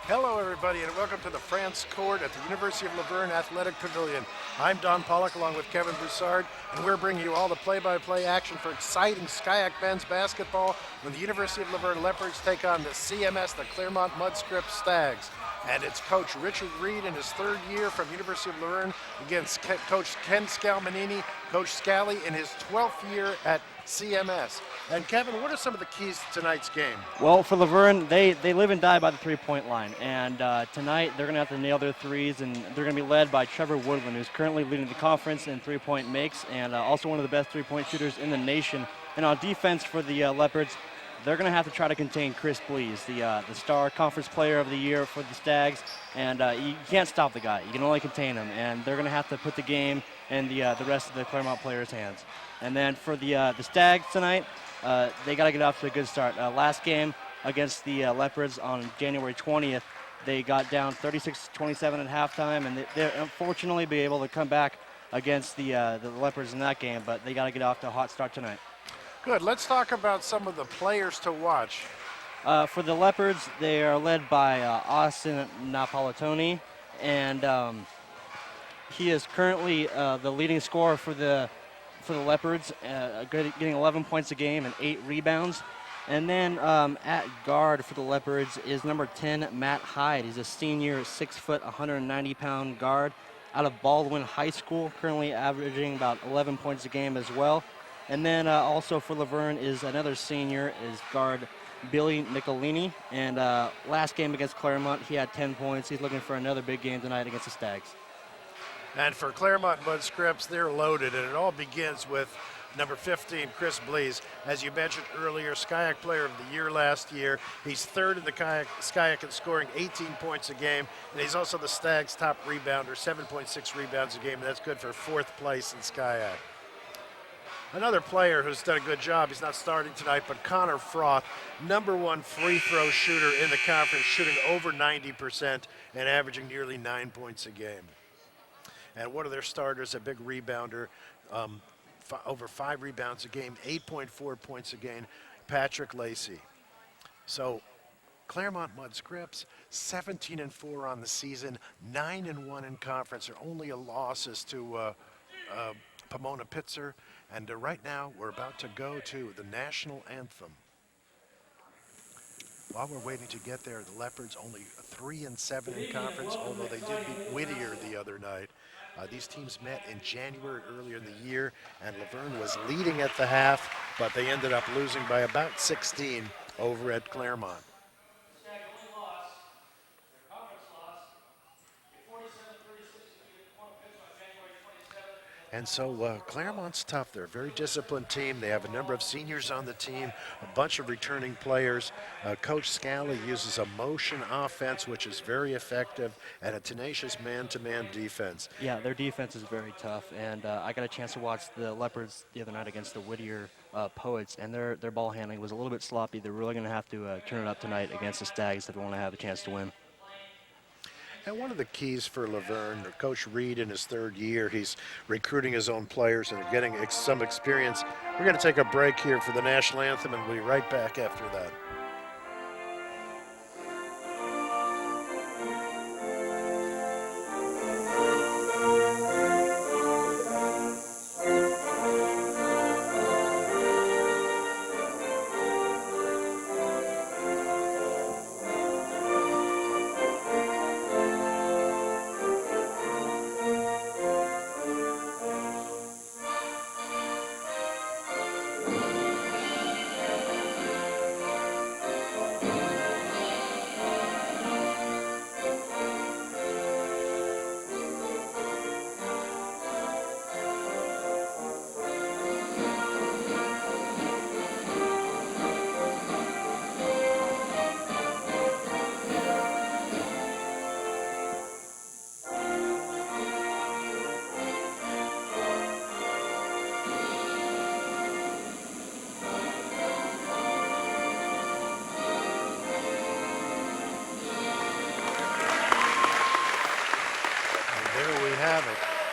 Hello, everybody, and welcome to the France Court at the University of Laverne Athletic Pavilion. I'm Don Pollock, along with Kevin Broussard, and we're bringing you all the play-by-play action for exciting Skyac men's basketball when the University of Laverne Leopards take on the CMS, the Claremont-Mudd-Scripps Stags. And it's Coach Richard Reed in his third year from University of Laverne against Coach Ken Scalmanini, Coach Scally in his 12th year at CMS. And Kevin, what are some of the keys to tonight's game? Well, for Laverne, they live and die by the three-point line. And tonight, they're going to have to nail their threes, and they're going to be led by Trevor Woodland, who's currently leading the conference in three-point makes and also one of the best three-point shooters in the nation. And on defense for the Leopards, they're going to have to try to contain Chris Blees, the star conference player of the year for the Stags. And you can't stop the guy. You can only contain him. And they're going to have to put the game in the rest of the Claremont players' hands. And then for the Stags tonight, they got to get off to a good start. Last game against the Leopards on January 20th, they got down 36-27 at halftime, and they'll unfortunately be able to come back against the Leopards in that game, but they got to get off to a hot start tonight. Good. Let's talk about some of the players to watch. For the Leopards, they are led by Austin Napolitani, and he is currently the leading scorer for the Leopards, getting 11 points a game and 8 rebounds. And then at guard for the Leopards is number 10, Matt Hyde. He's a senior, 6 foot, 190-pound guard out of Baldwin High School, currently averaging about 11 points a game as well. And then also for Laverne is another senior, is guard Billy Nicolini. And last game against Claremont, he had 10 points. He's looking for another big game tonight against the Stags. And for Claremont-Mudd-Scripps, they're loaded, and it all begins with number 15, Chris Blees. As you mentioned earlier, Skyac Player of the Year last year. He's third in the Skyac in scoring 18 points a game, and he's also the Stags' top rebounder, 7.6 rebounds a game, and that's good for fourth place in Skyac. Another player who's done a good job, he's not starting tonight, but Connor Froth, number 1 free throw shooter in the conference, shooting over 90% and averaging nearly 9 points a game. And one of their starters, a big rebounder, over 5 rebounds a game, 8.4 points a game, Patrick Lacey. So Claremont-Mudd-Scripps, 17-4 on the season, 9-1 in conference. Their only loss is to Pomona-Pitzer. And right now, we're about to go to the national anthem. While we're waiting to get there, the Leopards only 3-7 in conference, although they did beat Whittier the other night. These teams met in January earlier in the year, and Laverne was leading at the half, but they ended up losing by about 16 over at Claremont. And so Claremont's tough. They're a very disciplined team. They have a number of seniors on the team, a bunch of returning players. Coach Scally uses a motion offense, which is very effective, and a tenacious man-to-man defense. Yeah, their defense is very tough, and I got a chance to watch the Leopards the other night against the Whittier Poets, and their ball handling was a little bit sloppy. They're really going to have to turn it up tonight against the Stags if they want to have a chance to win. And one of the keys for Laverne, Coach Reed in his third year, he's recruiting his own players and getting some experience. We're going to take a break here for the national anthem, and we'll be right back after that.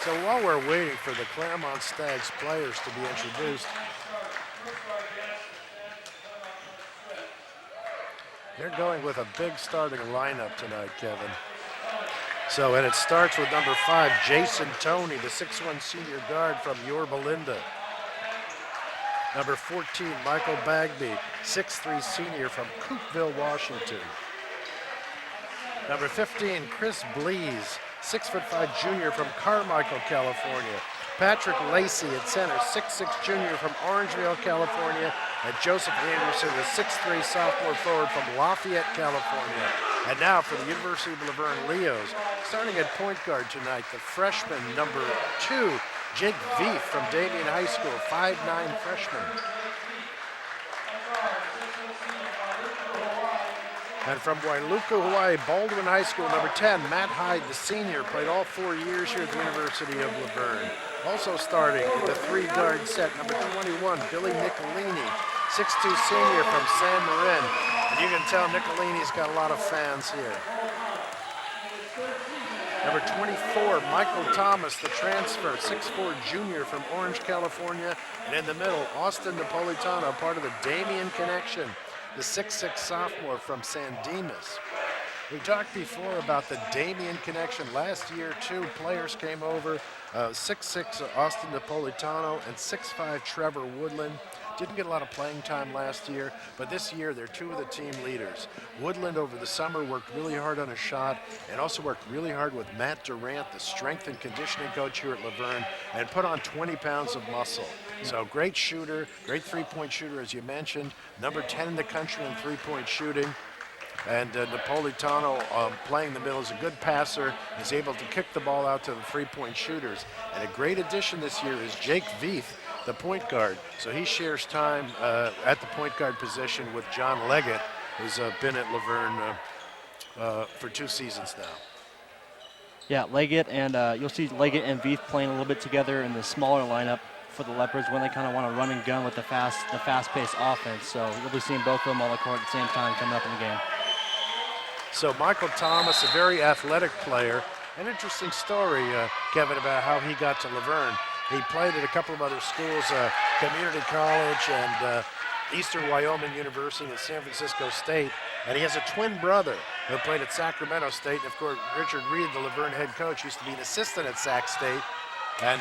So while we're waiting for the Claremont Stags players to be introduced, They're going with a big starting lineup tonight, Kevin. So, and it starts with number 5, Jason Toney, the 6'1" senior guard from Yorba Linda. Number 14, Michael Bagby, 6'3" senior from Coopville, Washington. Number 15, Chris Blees, 6'5" junior from Carmichael, California. Patrick Lacey at center, 6'6" junior from Orangeville, California. And Joseph Anderson, the 6'3" sophomore forward from Lafayette, California. And now for the University of Laverne Leos, starting at point guard tonight, the freshman, number 2, Jake Veith from Damien High School, 5'9" freshman. And from Wailuku, Hawaii, Baldwin High School, number 10, Matt Hyde, the senior, played all 4 years here at the University of Laverne. Also starting in the 3-guard set, number 21, Billy Nicolini, 6'2" senior from San Marin. And you can tell Nicolini's got a lot of fans here. Number 24, Michael Thomas, the transfer, 6'4" junior from Orange, California. And in the middle, Austin Napolitano, part of the Damien connection, the 6'6" sophomore from San Dimas. We talked before about the Damien connection. Last year, 2 players came over, 6'6" Austin Napolitano and 6'5" Trevor Woodland. Didn't get a lot of playing time last year, but this year they're 2 of the team leaders. Woodland over the summer worked really hard on a shot and also worked really hard with Matt Durant, the strength and conditioning coach here at Laverne, and put on 20 pounds of muscle. So great shooter, great three-point shooter, as you mentioned, number 10 in the country in three-point shooting. And Napolitano playing the middle is a good passer. He's able to kick the ball out to the three-point shooters. And a great addition this year is Jake Veith, the point guard. So he shares time at the point guard position with John Leggett, who's been at Laverne for 2 seasons now. Yeah, Leggett and you'll see Leggett and Veith playing a little bit together in the smaller lineup for the Leopards when they kind of want to run and gun with the fast-paced offense. So you'll be seeing both of them on the court at the same time coming up in the game. So Michael Thomas, a very athletic player. An interesting story, Kevin, about how he got to Laverne. He played at a couple of other schools, Community College and Eastern Wyoming University and San Francisco State. And he has a twin brother who played at Sacramento State. And of course, Richard Reed, the Laverne head coach, used to be an assistant at Sac State. And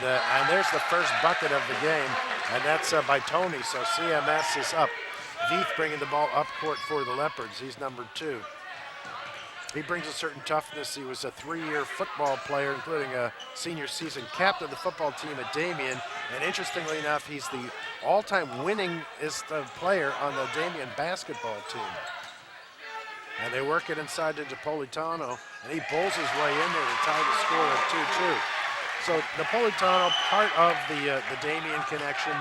there's the first bucket of the game, and that's by Toney. So CMS is up. Veith bringing the ball up court for the Leopards. He's number 2. He brings a certain toughness. He was a 3-year football player, including a senior season captain of the football team at Damien. And interestingly enough, he's the all-time winningest player on the Damien basketball team. And they work it inside to Napolitano, and he bowls his way in there to tie the score at 2-2. So Napolitano, part of the Damien connection.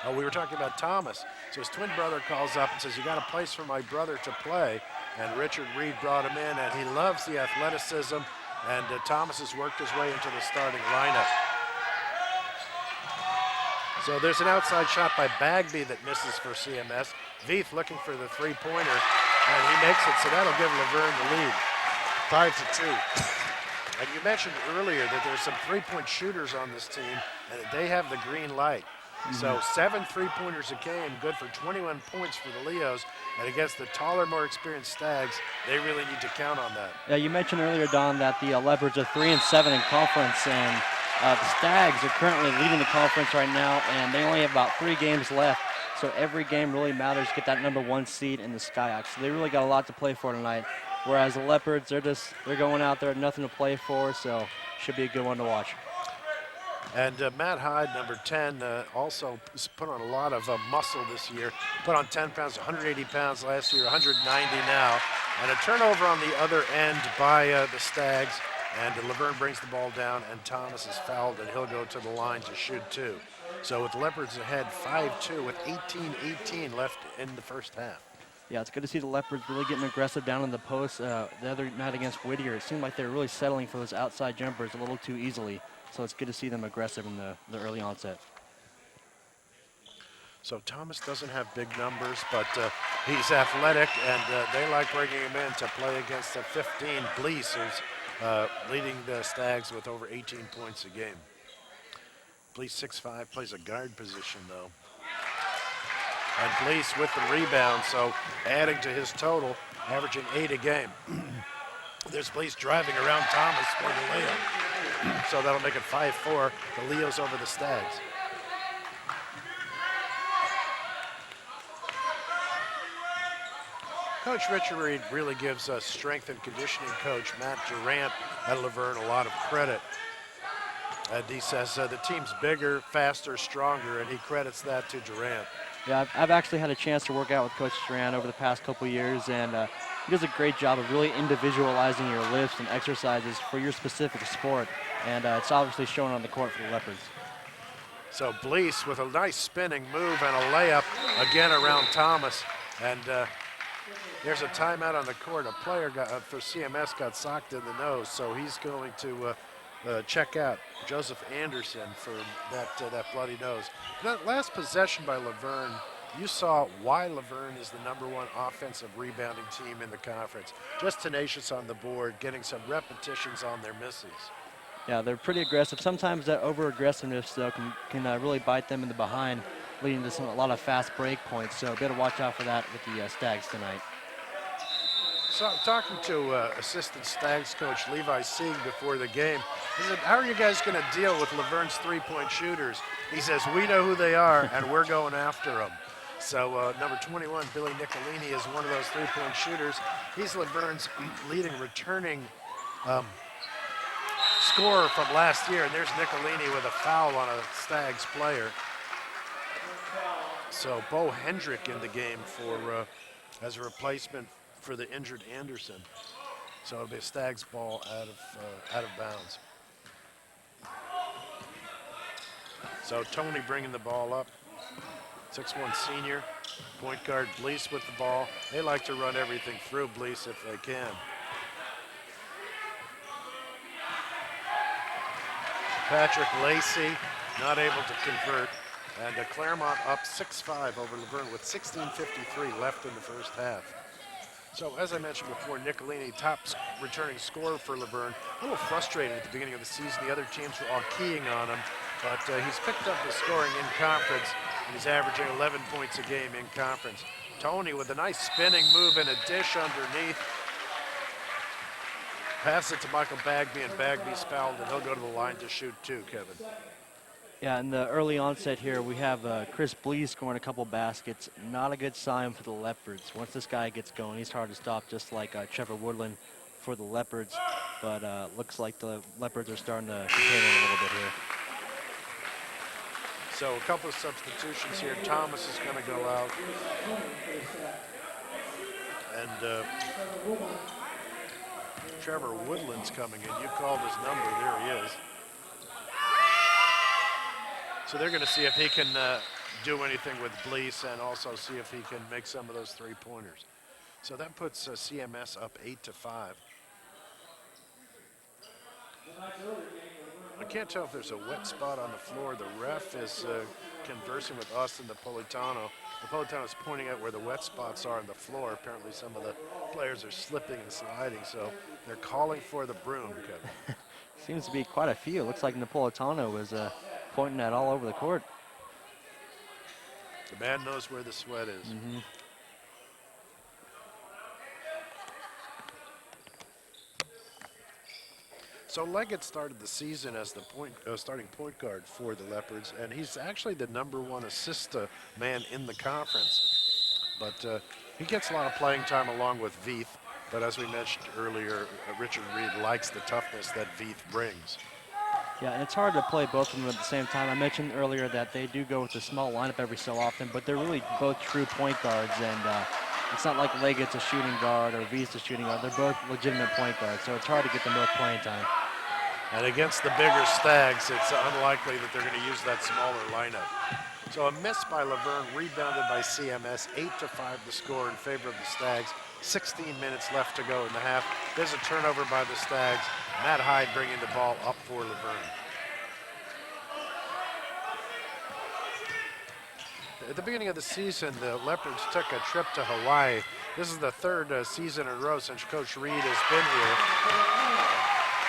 Oh, we were talking about Thomas. So his twin brother calls up and says, "You got a place for my brother to play." And Richard Reed brought him in, and he loves the athleticism. And Thomas has worked his way into the starting lineup. So there's an outside shot by Bagby that misses for CMS. Veith looking for the three-pointer, and he makes it. So that'll give Laverne the lead, 5-2. And you mentioned earlier that there's some three-point shooters on this team, and they have the green light. So 7 three-pointers a game, good for 21 points for the Leos. And against the taller, more experienced Stags, they really need to count on that. Yeah, you mentioned earlier, Don, that the Leopards are 3-7 in conference, and the Stags are currently leading the conference right now, and they only have about 3 games left. So every game really matters to get that number 1 seed in the Skyhawks. So they really got a lot to play for tonight. Whereas the Leopards, they're going out there, nothing to play for, so should be a good one to watch. And Matt Hyde, number 10, also put on a lot of muscle this year. Put on 10 pounds, 180 pounds last year, 190 now. And a turnover on the other end by the Stags. And Laverne brings the ball down, and Thomas is fouled, and he'll go to the line to shoot 2. So with the Leopards ahead 5-2 with 18-18 left in the first half. Yeah, it's good to see the Leopards really getting aggressive down in the post. The other night against Whittier, it seemed like they were really settling for those outside jumpers a little too easily. So it's good to see them aggressive in the early onset. So Thomas doesn't have big numbers, but he's athletic, and they like bringing him in to play against the 15 Blees, who's leading the Stags with over 18 points a game. Blees 6'5", plays a guard position, though. And Blease with the rebound, so adding to his total, averaging 8 a game. There's Blease driving around Thomas for the layup. So that'll make it 5-4. The Leos over the Stags. Coach Richard Reed really gives us strength and conditioning coach Matt Durant at Laverne a lot of credit. And he says the team's bigger, faster, stronger, and he credits that to Durant. Yeah, I've actually had a chance to work out with Coach Durant over the past couple years, and he does a great job of really individualizing your lifts and exercises for your specific sport, and it's obviously shown on the court for the Leopards. So Blease with a nice spinning move and a layup again around Thomas, and there's a timeout on the court. A player for CMS got socked in the nose, so he's going to check out Joseph Anderson for that bloody nose. That last possession by Laverne, you saw why Laverne is the #1 offensive rebounding team in the conference. Just tenacious on the board, getting some repetitions on their misses. Yeah, they're pretty aggressive. Sometimes that over-aggressiveness, though, can really bite them in the behind, leading to a lot of fast break points. So better watch out for that with the Stags tonight. So talking to assistant Stags coach Levi Sieg before the game, he said, how are you guys going to deal with Laverne's three-point shooters? He says, we know who they are, and we're going after them. So number 21, Billy Nicolini, is one of those three-point shooters. He's Laverne's leading returning scorer from last year, and there's Nicolini with a foul on a Stags player. So Bo Hendrick in the game for as a replacement for the injured Anderson. So it'll be a Stags ball out of bounds. So Tony bringing the ball up. 6'1" senior, point guard Blease with the ball. They like to run everything through Blease if they can. Patrick Lacey not able to convert. And Claremont up 6-5 over Laverne with 16:53 left in the first half. So as I mentioned before, Nicolini, top returning scorer for Laverne, a little frustrated at the beginning of the season. The other teams were all keying on him, but he's picked up the scoring in conference, and he's averaging 11 points a game in conference. Tony with a nice spinning move and a dish underneath. Pass it to Michael Bagby, and Bagby's fouled, and he'll go to the line to shoot two, Kevin. Yeah, in the early onset here, we have Chris Blease scoring a couple baskets. Not a good sign for the Leopards. Once this guy gets going, he's hard to stop, just like Trevor Woodland for the Leopards. But looks like the Leopards are starting to contain him a little bit here. So a couple of substitutions here. Thomas is going to go out. And Trevor Woodland's coming in. You called his number. There he is. So they're going to see if he can do anything with Blease and also see if he can make some of those three-pointers. So that puts CMS up 8-5. I can't tell if there's a wet spot on the floor. The ref is conversing with Austin Napolitano. Napolitano's pointing out where the wet spots are on the floor. Apparently some of the players are slipping and sliding, so they're calling for the broom, Kevin. Seems to be quite a few. Looks like Napolitano was pointing at all over the court. The man knows where the sweat is. Mm-hmm. So Leggett started the season as the starting point guard for the Leopards, and he's actually the #1 assist man in the conference. But he gets a lot of playing time along with Veith. But as we mentioned earlier, Richard Reed likes the toughness that Veith brings. Yeah, and it's hard to play both of them at the same time. I mentioned earlier that they do go with a small lineup every so often, but they're really both true point guards, and it's not like Leggett's a shooting guard or Veith's a shooting guard. They're both legitimate point guards, so it's hard to get them both playing time. And against the bigger Stags, it's unlikely that they're going to use that smaller lineup. So a miss by Laverne, rebounded by CMS, 8-5 the score in favor of the Stags. 16 minutes left to go in the half. There's a turnover by the Stags. Matt Hyde bringing the ball up for Laverne. At the beginning of the season, the Leopards took a trip to Hawaii. This is the third season in a row since Coach Reed has been here.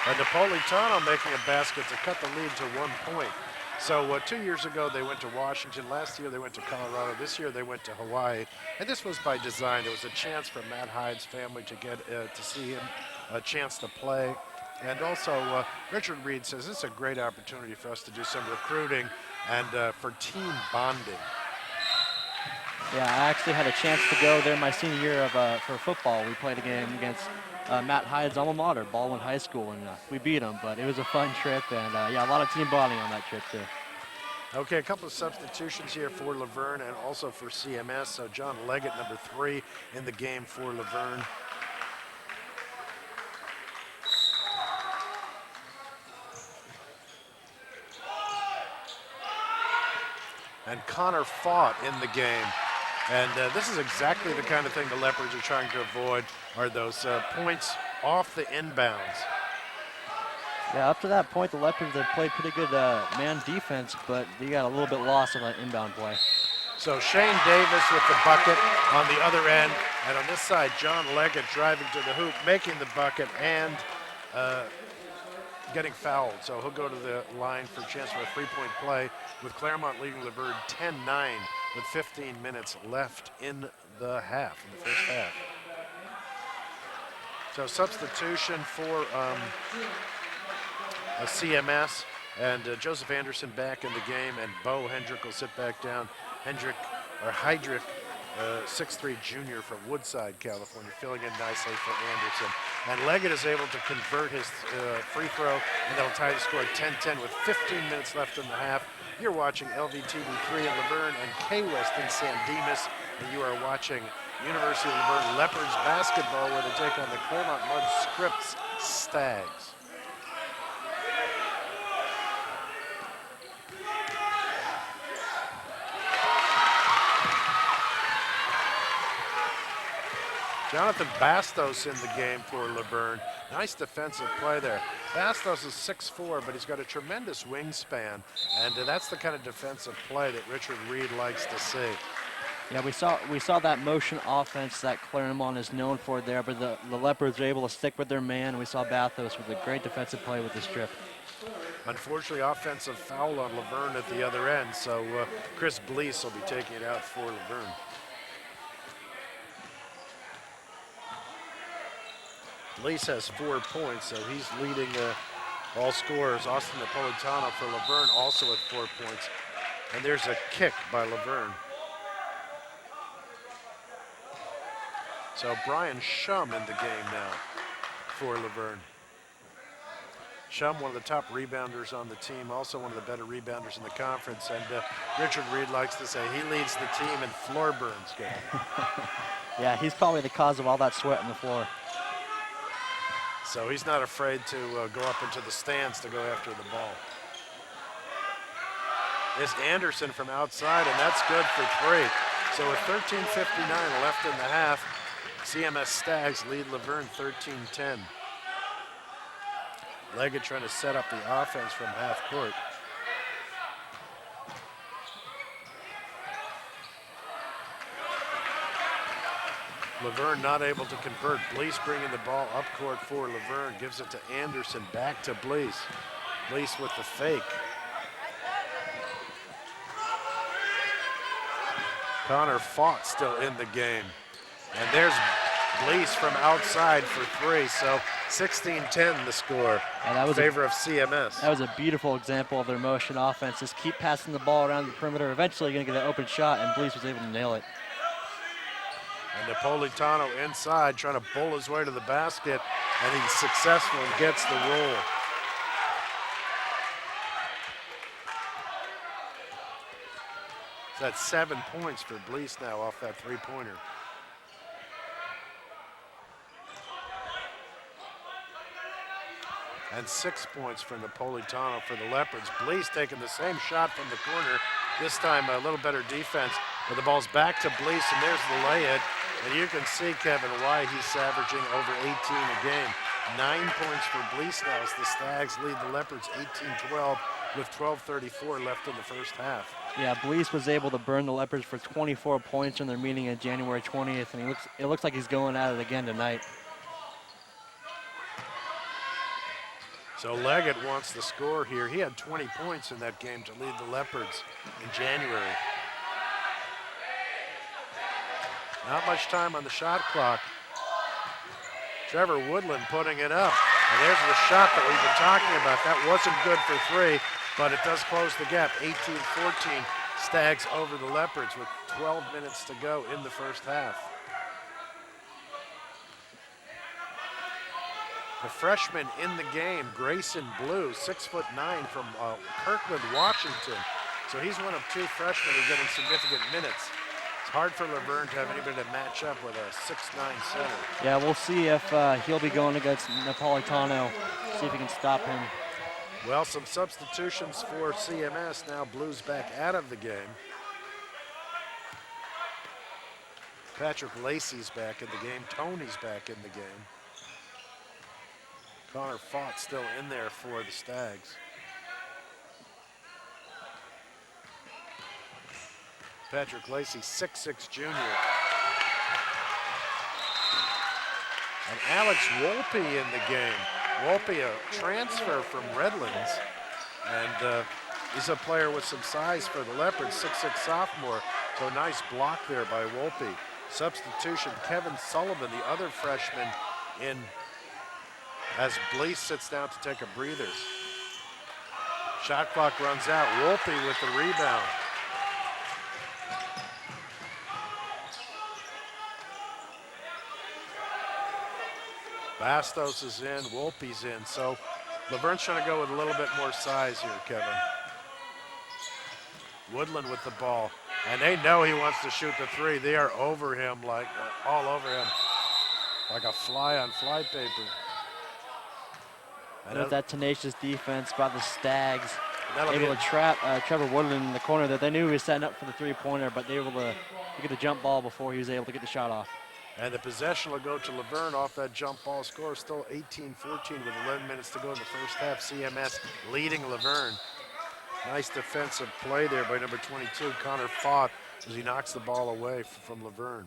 And Napolitano making a basket to cut the lead to 1 point. So 2 years ago they went to Washington. Last year they went to Colorado. This year they went to Hawaii. And this was by design. It was a chance for Matt Hyde's family to get to see him, a chance to play. And also Richard Reed says this is a great opportunity for us to do some recruiting and for team bonding. Yeah, I actually had a chance to go there my senior year of for football. We played a game against Matt Hyde's alma mater, Baldwin High School, and we beat them. But it was a fun trip, and yeah, a lot of team bonding on that trip too. Okay, a couple of substitutions here for Laverne and also for CMS. So John Leggett, number 3 in the game for Laverne. And Connor Fought in the game. And this is exactly the kind of thing the Leopards are trying to avoid, are those points off the inbounds. Yeah, up to that point, the Leopards have played pretty good man defense, but they got a little bit lost on that inbound play. So Shane Davis with the bucket on the other end, and on this side, John Leggett driving to the hoop, making the bucket, and getting fouled. So he'll go to the line for a chance for a three-point play with Claremont leading Laverne 10-9 with 15 minutes left in the first half. So substitution for a CMS, and Joseph Anderson back in the game, and Bo Hendrick will sit back down. Heydrich, 6'3" junior from Woodside, California, filling in nicely for Anderson. And Leggett is able to convert his free throw, and that'll tie the score at 10-10 with 15 minutes left in the half. You're watching LVTV 3 in Laverne and K-West in San Dimas, and you are watching University of Laverne Leopards basketball, where they take on the Claremont-Mudd-Scripps Stags. Jonathan Bastos in the game for Laverne. Nice defensive play there. Bastos is 6'4", but he's got a tremendous wingspan, and that's the kind of defensive play that Richard Reed likes to see. Yeah, we saw that motion offense that Claremont is known for there, but the Leopards were able to stick with their man. We saw Bastos with a great defensive play with the strip. Unfortunately, offensive foul on Laverne at the other end, so Chris Blease will be taking it out for Laverne. Blease has 4 points, so he's leading all scorers. Austin Napolitano for Laverne also with 4 points. And there's a kick by Laverne. So Brian Shum in the game now for Laverne. Shum, one of the top rebounders on the team, also one of the better rebounders in the conference. And Richard Reed likes to say he leads the team in floor burns game. Yeah, he's probably the cause of all that sweat on the floor. So he's not afraid to go up into the stands to go after the ball. It's Anderson from outside, and that's good for 3. So with 13:59 left in the half, CMS Stags lead Laverne 13-10. Leggett trying to set up the offense from half court. Laverne not able to convert. Blease bringing the ball up court for Laverne. Gives it to Anderson. Back to Blease. Blease with the fake. Connor Fought still in the game. And there's Blease from outside for 3. So 16-10 the score in favor of CMS. That was a beautiful example of their motion offense. Just keep passing the ball around the perimeter. Eventually you're going to get an open shot, and Blease was able to nail it. And Napolitano inside trying to bowl his way to the basket, and he's successful and gets the roll. So that's 7 points for Blease now off that three-pointer. And 6 points for Napolitano for the Leopards. Blease taking the same shot from the corner, this time a little better defense, but the ball's back to Blease, and there's the lay-in. And you can see, Kevin, why he's averaging over 18 a game. 9 points for Blease now as the Stags lead the Leopards 18-12 with 12:34 left in the first half. Yeah, Blease was able to burn the Leopards for 24 points in their meeting on January 20th, and it looks like he's going at it again tonight. So Leggett wants the score here. He had 20 points in that game to lead the Leopards in January. Not much time on the shot clock. Trevor Woodland putting it up. And there's the shot that we've been talking about. That wasn't good for 3, but it does close the gap. 18-14, Stags over the Leopards with 12 minutes to go in the first half. The freshman in the game, Grayson Blue, 6'9" from Kirkland, Washington. So he's one of 2 freshmen who are getting significant minutes. It's hard for Laverne to have anybody to match up with a 6'9" center. Yeah, we'll see if he'll be going against Napolitano, see if he can stop him. Well, some substitutions for CMS. Now Blues back out of the game. Patrick Lacey's back in the game. Tony's back in the game. Connor Fott still in there for the Stags. Patrick Lacey, 6'6" junior. And Alex Wolpe in the game. Wolpe, a transfer from Redlands. And he's a player with some size for the Leopards, 6'6" sophomore. So nice block there by Wolpe. Substitution, Kevin Sullivan, the other freshman, in as Blease sits down to take a breather. Shot clock runs out. Wolpe with the rebound. Bastos is in, Wolpe's in. So Laverne's trying to go with a little bit more size here, Kevin. Woodland with the ball. And they know he wants to shoot the 3. They are over him, like all over him, like a fly on fly paper. There's that tenacious defense by the Stags. That'll able to trap Trevor Woodland in the corner that they knew he was setting up for the 3-pointer, but they were able to get the jump ball before he was able to get the shot off. And the possession will go to Laverne off that jump ball score. Still 18-14 with 11 minutes to go in the first half. CMS leading Laverne. Nice defensive play there by number 22, Connor Fott, as he knocks the ball away from Laverne.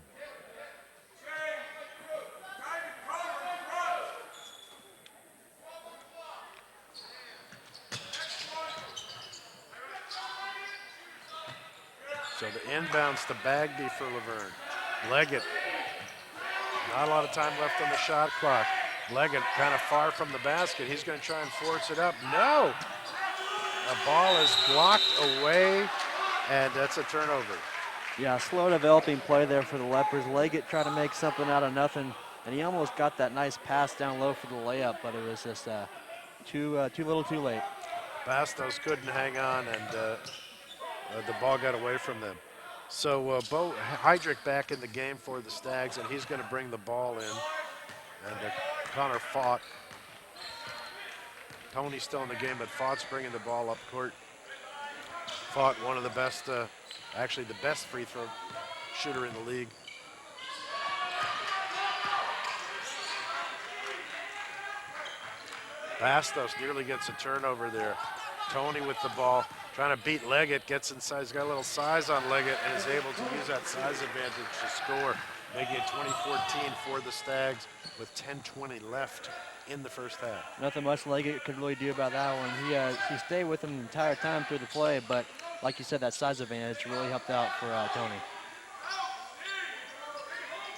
So the inbounds to Bagby for Laverne. Leggett, not a lot of time left on the shot clock. Leggett kind of far from the basket. He's going to try and force it up. No! The ball is blocked away, and that's a turnover. Yeah, slow developing play there for the Leopards. Leggett tried to make something out of nothing, and he almost got that nice pass down low for the layup, but it was just too little too late. Bastos couldn't hang on, and the ball got away from them. So Bo Heydrich back in the game for the Stags, and he's going to bring the ball in. And Connor Fott. Tony's still in the game, but Fott's bringing the ball up court. Fott, one of the best, actually the best free throw shooter in the league. Bastos nearly gets a turnover there. Tony with the ball, trying to beat Leggett, gets inside. He's got a little size on Leggett and is able to use that size advantage to score, making it 20-14 for the Stags with 10:20 left in the first half. Nothing much Leggett could really do about that one. He stayed with him the entire time through the play, but like you said, that size advantage really helped out for Tony.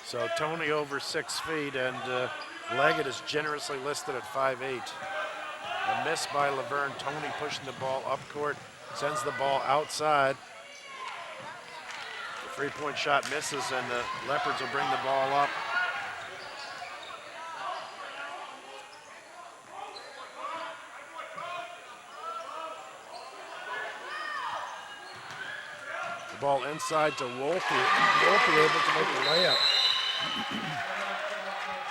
So Tony over 6 feet, and Leggett is generously listed at 5'8". A miss by Laverne. Tony pushing the ball up court, sends the ball outside. The three-point shot misses, and the Leopards will bring the ball up. The ball inside to Wolpe. Wolpe able to make a layup.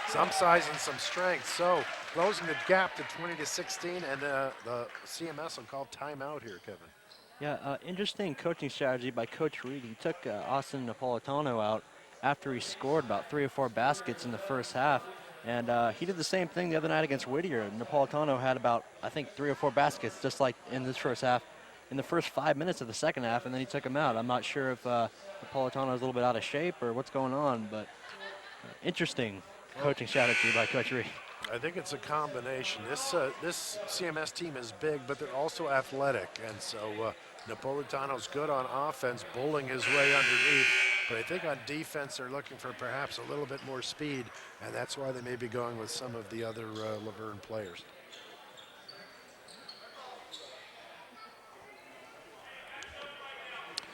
Some size and some strength. So closing the gap to 20-16, and the CMS will call timeout here, Kevin. Yeah, interesting coaching strategy by Coach Reed. He took Austin Napolitano out after he scored about 3 or 4 baskets in the first half. And he did the same thing the other night against Whittier. Napolitano had about, I think, 3 or 4 baskets just like in this first half, in the first 5 minutes of the second half, and then he took him out. I'm not sure if Napolitano is a little bit out of shape or what's going on, but interesting coaching strategy by Coach Reed. I think it's a combination. This CMS team is big, but they're also athletic, and so Napolitano's good on offense, bowling his way underneath. But I think on defense, they're looking for perhaps a little bit more speed, and that's why they may be going with some of the other Laverne players.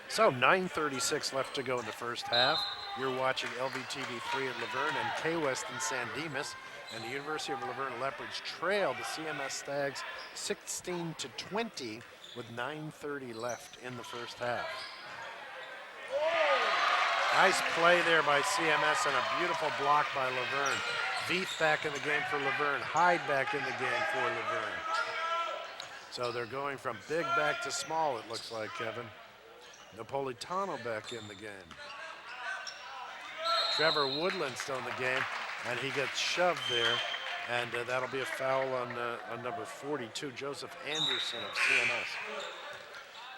So 9:36 left to go in the first half. You're watching LVTV 3 in Laverne and K-West in San Dimas. And the University of Laverne Leopards trail the CMS Stags 16-20 with 9:30 left in the first half. Nice play there by CMS and a beautiful block by Laverne. Veith back in the game for Laverne. Hyde back in the game for Laverne. So they're going from big back to small, it looks like, Kevin. Napolitano back in the game. Trevor Woodland still in the game, and he gets shoved there, and that'll be a foul on number 42, Joseph Anderson of CMS.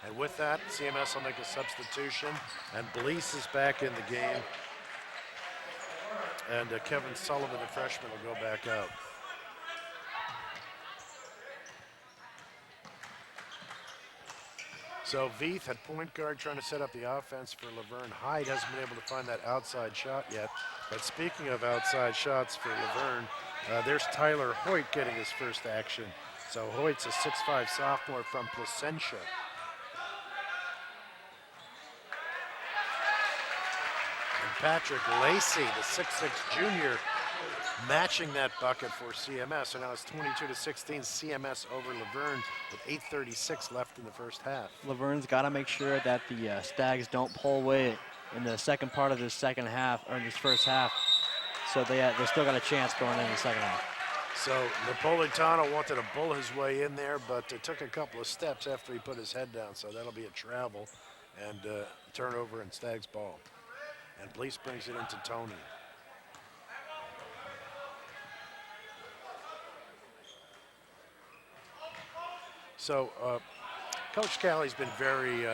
And with that, CMS will make a substitution, and Blease is back in the game, and Kevin Sullivan, the freshman, will go back out. So Veith at point guard trying to set up the offense for Laverne. Hyde hasn't been able to find that outside shot yet. But speaking of outside shots for Laverne, there's Tyler Hoyt getting his first action. So Hoyt's a 6'5" sophomore from Placentia. And Patrick Lacey, the 6'6" junior, matching that bucket for CMS. So now it's 22-16 CMS over Laverne with 8:36 left in the first half. Laverne's got to make sure that the Stags don't pull away in the second part of this second half, or in this first half. So they still got a chance going into the second half. So Napolitano wanted to bull his way in there, but it took a couple of steps after he put his head down. So that'll be a travel and turnover and Stags ball. And Blease brings it into Tony. So Coach Callie's been very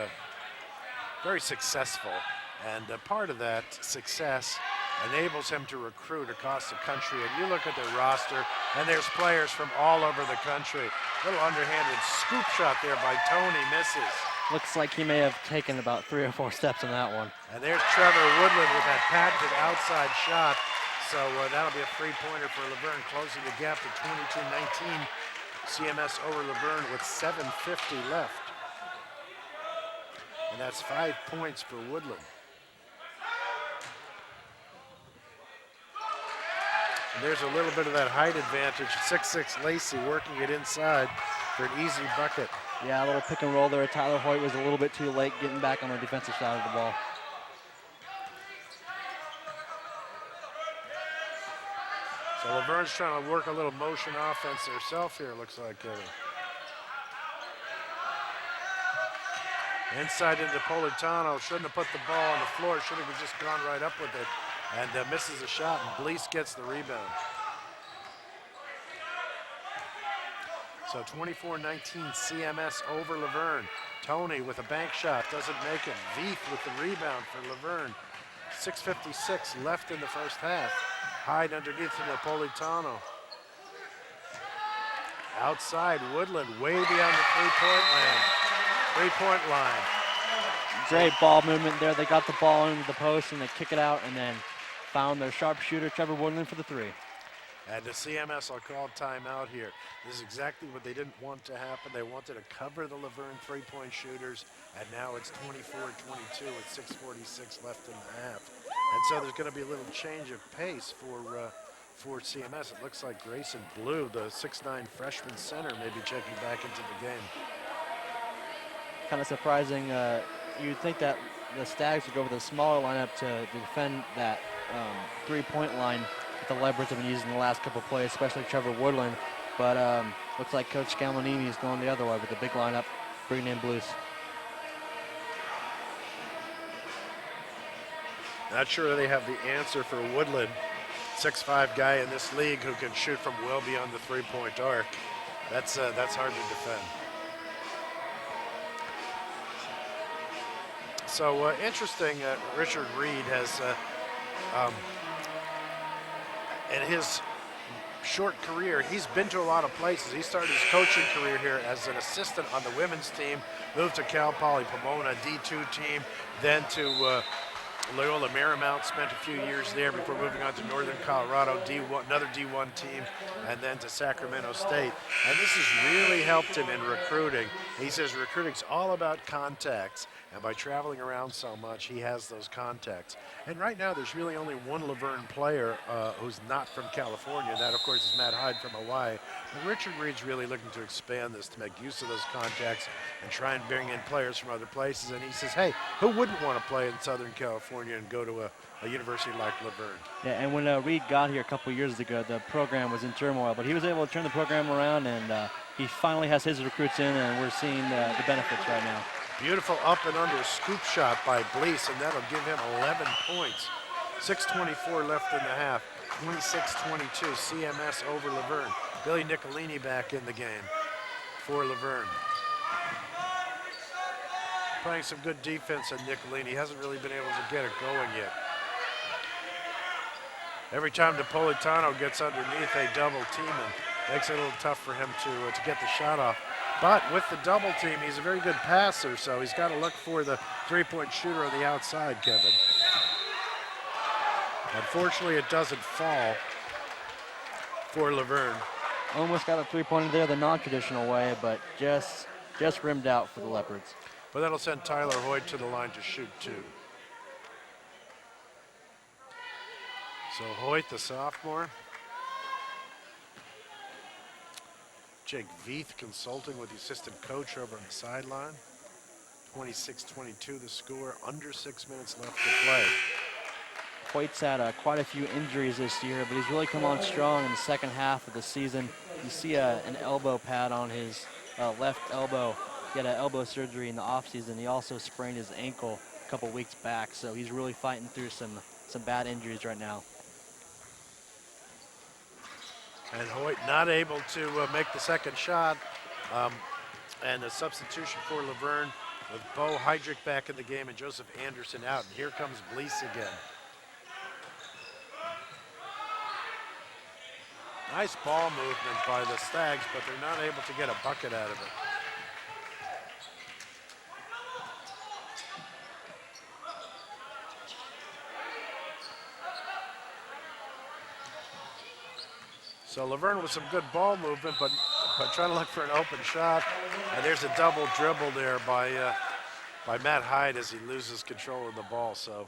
successful, and part of that success enables him to recruit across the country. And you look at their roster, and there's players from all over the country. Little underhanded scoop shot there by Tony, misses. Looks like he may have taken about 3 or 4 steps on that one. And there's Trevor Woodland with that patented outside shot. So that'll be a three-pointer for Laverne, closing the gap to 22-19. CMS over Laverne with 7:50 left. And that's 5 points for Woodland. And there's a little bit of that height advantage. 6'6" Lacey working it inside for an easy bucket. Yeah, a little pick and roll there. Tyler Hoyt was a little bit too late getting back on the defensive side of the ball. So Laverne's trying to work a little motion offense herself here, looks like, Kevin. Inside into Napolitano. Shouldn't have put the ball on the floor. Should have just gone right up with it. And misses a shot, and Blease gets the rebound. So 24-19 CMS over Laverne. Tony with a bank shot, doesn't make it. Veith with the rebound for Laverne. 6:56 left in the first half. Hyde underneath to Napolitano. Outside, Woodland way beyond the three-point line. Great ball movement there. They got the ball into the post and they kick it out and then found their sharpshooter, Trevor Woodland, for the 3. And the CMS will call timeout here. This is exactly what they didn't want to happen. They wanted to cover the Laverne three-point shooters, and now it's 24-22 with 6:46 left in the half. And so there's going to be a little change of pace for CMS. It looks like Grayson Blue, the 6'9" freshman center, may be checking back into the game. Kind of surprising. You'd think that the Stags would go with a smaller lineup to defend that three-point line that the Leopards have been using the last couple of plays, especially Trevor Woodland. But looks like Coach Scalmanini is going the other way with the big lineup, bringing in Blues. Not sure they have the answer for Woodland. 6'5" guy in this league who can shoot from well beyond the three-point arc. That's hard to defend. So interesting, Richard Reed has, in his short career. He's been to a lot of places. He started his coaching career here as an assistant on the women's team, moved to Cal Poly Pomona D2 team, then to Loyola Marymount, spent a few years there before moving on to Northern Colorado, D1, another D1 team, and then to Sacramento State. And this has really helped him in recruiting. He says recruiting's all about contacts, and by traveling around so much, he has those contacts. And right now, there's really only one Laverne player who's not from California. That, of course, is Matt Hyde from Hawaii. But Richard Reed's really looking to expand this, to make use of those contacts and try and bring in players from other places. And he says, hey, who wouldn't want to play in Southern California and go to a university like Laverne? Yeah, and when Reed got here a couple years ago, the program was in turmoil, but he was able to turn the program around, and he finally has his recruits in, and we're seeing the benefits right now. Beautiful up and under scoop shot by Blease, and that'll give him 11 points. 6:24 left in the half. 26-22, CMS over Laverne. Billy Nicolini back in the game for Laverne. Playing some good defense on Nicolini. He hasn't really been able to get it going yet. Every time Napolitano gets underneath, they double team him. Makes it a little tough for him to get the shot off. But with the double team, he's a very good passer, so he's got to look for the three-point shooter on the outside, Kevin. Unfortunately, it doesn't fall for Laverne. Almost got a three-pointer there the non-traditional way, but just rimmed out for the Leopards. But that'll send Tyler Hoyt to the line to shoot two. So Hoyt, the sophomore. Jake Veith consulting with the assistant coach over on the sideline. 26-22 the score, under 6 minutes left to play. Hoyt's had quite a few injuries this year, but he's really come on strong in the second half of the season. You see an elbow pad on his left elbow. He had an elbow surgery in the offseason. He also sprained his ankle a couple weeks back, so he's really fighting through some bad injuries right now. And Hoyt not able to make the second shot. And a substitution for Laverne with Bo Heydrich back in the game and Joseph Anderson out. And here comes Blease again. Nice ball movement by the Stags, but they're not able to get a bucket out of it. So Laverne with some good ball movement, but trying to look for an open shot. And there's a double dribble there by Matt Hyde as he loses control of the ball. So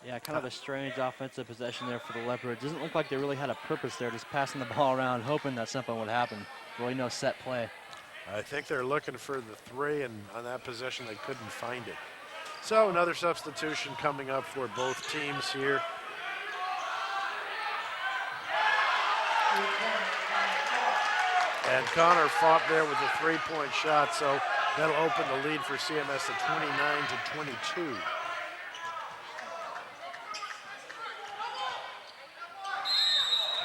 yeah, kind of a strange offensive possession there for the Leopards. Doesn't look like they really had a purpose there, just passing the ball around, hoping that something would happen. Really no set play. I think they're looking for the three, and on that possession they couldn't find it. So another substitution coming up for both teams here. And Connor fought there with a three-point shot, so that'll open the lead for CMS to 29-22.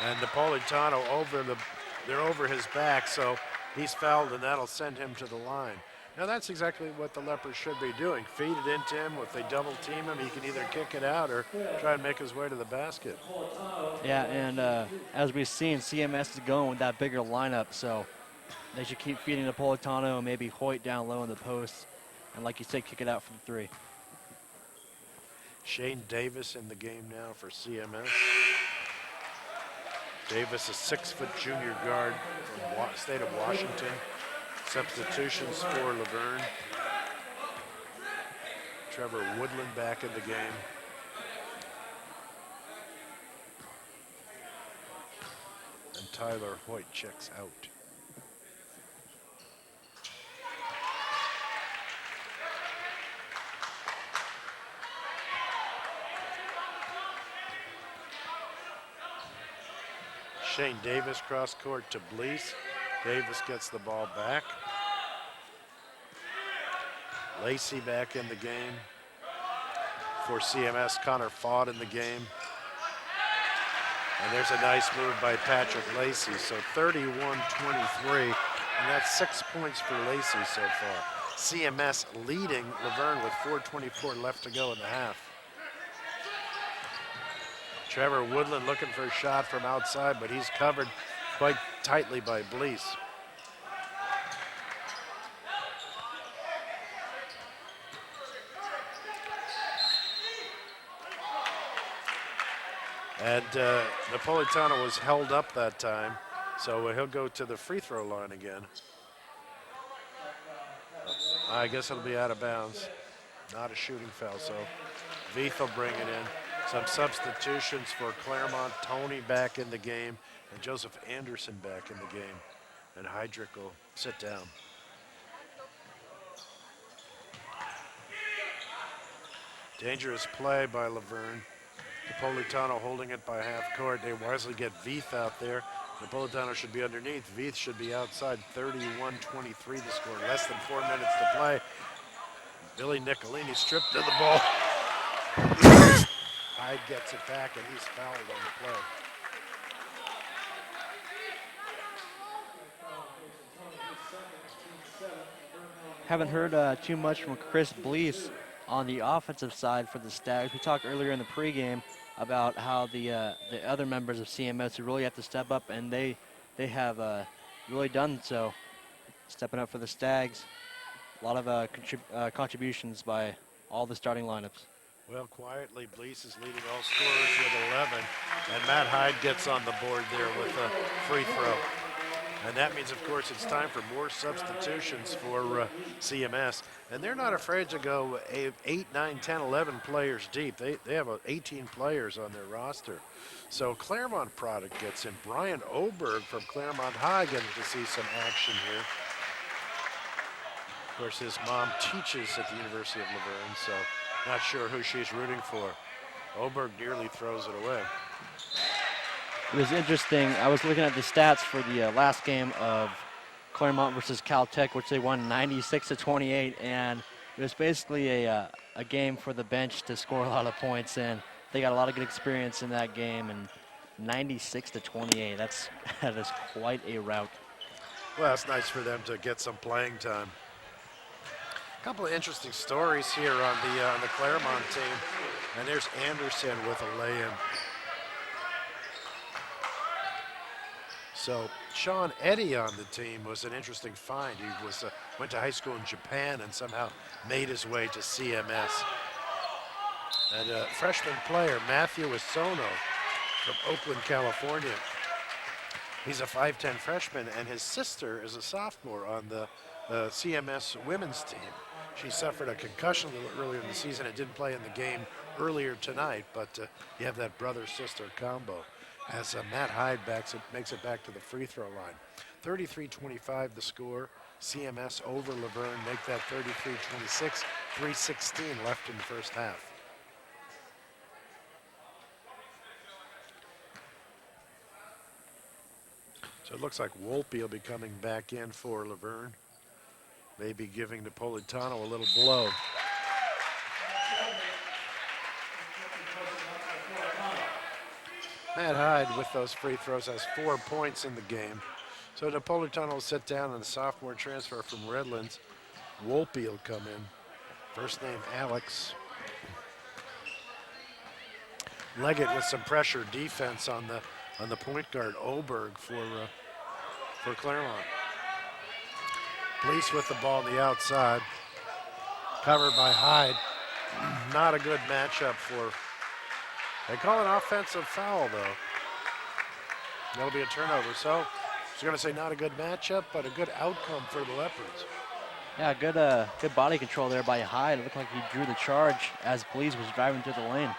And Napolitano they're over his back, so he's fouled, and that'll send him to the line. Now that's exactly what the Leopards should be doing. Feed it into him. If they double team him, he can either kick it out or try and make his way to the basket. Yeah, and as we've seen, CMS is going with that bigger lineup, so they should keep feeding Napolitano and maybe Hoyt down low in the post. And like you said, kick it out for the three. Shane Davis in the game now for CMS. Davis, a 6-foot junior guard from the state of Washington. Substitutions for Laverne. Trevor Woodland back in the game. And Tyler Hoyt checks out. Shane Davis cross court to Blease. Davis gets the ball back. Lacey back in the game for CMS. Connor Faught in the game. And there's a nice move by Patrick Lacey. So 31-23, and that's 6 points for Lacey so far. CMS leading Laverne with 4:24 left to go in the half. Trevor Woodland looking for a shot from outside, but he's covered quite tightly by Blease. And Napolitano was held up that time, so he'll go to the free throw line again. I guess it'll be out of bounds. Not a shooting foul, so Veith will bring it in. Some substitutions for Claremont. Tony back in the game, and Joseph Anderson back in the game. And Heydrich will sit down. Dangerous play by Laverne. Napolitano holding it by half court. They wisely get Veith out there. Napolitano should be underneath. Veith should be outside. 31-23 the score. Less than 4 minutes to play. Billy Nicolini stripped to the ball. Hyde gets it back, and he's fouled on the play. Haven't heard too much from Chris Blease on the offensive side for the Stags. We talked earlier in the pregame about how the other members of CMS really have to step up, and they have really done so, stepping up for the Stags. A lot of contributions by all the starting lineups. Well, quietly, Blease is leading all scorers with 11, and Matt Hyde gets on the board there with a free throw. And that means, of course, it's time for more substitutions for CMS. And they're not afraid to go 8, 9, 10, 11 players deep. They have 18 players on their roster. So Claremont product gets in. Brian Oberg from Claremont High getting to see some action here. Of course, his mom teaches at the University of Laverne, so not sure who she's rooting for. Oberg nearly throws it away. It was interesting. I was looking at the stats for the last game of Claremont versus Caltech, which they won 96-28, and it was basically a game for the bench to score a lot of points, and they got a lot of good experience in that game. And 96-28, that is quite a rout. Well, it's nice for them to get some playing time. A couple of interesting stories here on the Claremont team, and there's Anderson with a lay-in. So Sean Eddy on the team was an interesting find. He was went to high school in Japan and somehow made his way to CMS. And a freshman player, Matthew Isono from Oakland, California. He's a 5'10 freshman, and his sister is a sophomore on the CMS women's team. She suffered a concussion a little earlier in the season and didn't play in the game earlier tonight, but you have that brother-sister combo. As Matt Hyde makes it back to the free throw line. 33-25 the score. CMS over Laverne, make that 33-26. 3:16 left in the first half. So it looks like Wolpe will be coming back in for Laverne. Maybe giving Napolitano a little blow. Matt Hyde with those free throws has 4 points in the game. So Napolitano will sit down, and the sophomore transfer from Redlands. Wolpe will come in. First name Alex. Leggett with some pressure defense on the point guard Oberg for Claremont. Blease with the ball on the outside. Covered by Hyde. Not a good matchup for. They call an offensive foul, though. That'll be a turnover. So I was going to say not a good matchup, but a good outcome for the Leopards. Yeah, good body control there by Hyde. It looked like he drew the charge as Blease was driving to the lane.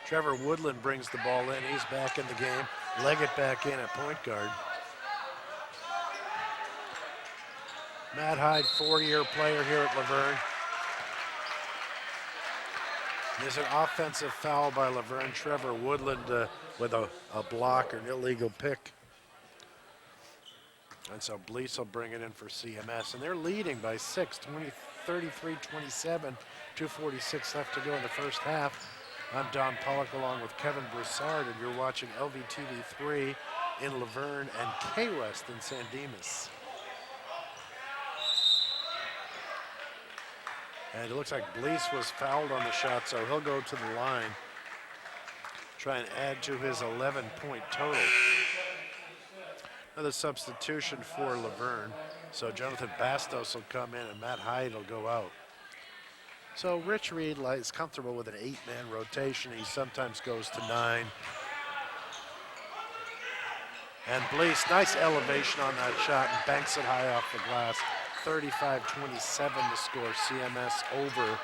Trevor Woodland brings the ball in. He's back in the game. Leggett back in at point guard. Matt Hyde, 4-year player here at Laverne. There's an offensive foul by Laverne. Trevor Woodland with a block or an illegal pick. And so Blease will bring it in for CMS. And they're leading by 6, 33-27, 2:46 left to go in the first half. I'm Don Pollock along with Kevin Broussard, and you're watching LVTV 3 in Laverne and K-West in San Dimas. And it looks like Blease was fouled on the shot, so he'll go to the line. try and add to his 11-point total. Another substitution for Laverne. So Jonathan Bastos will come in and Matt Hyde will go out. So Rich Reed is comfortable with an 8-man rotation. He sometimes goes to 9. And Blease, nice elevation on that shot and banks it high off the glass. 35-27 to score. CMS over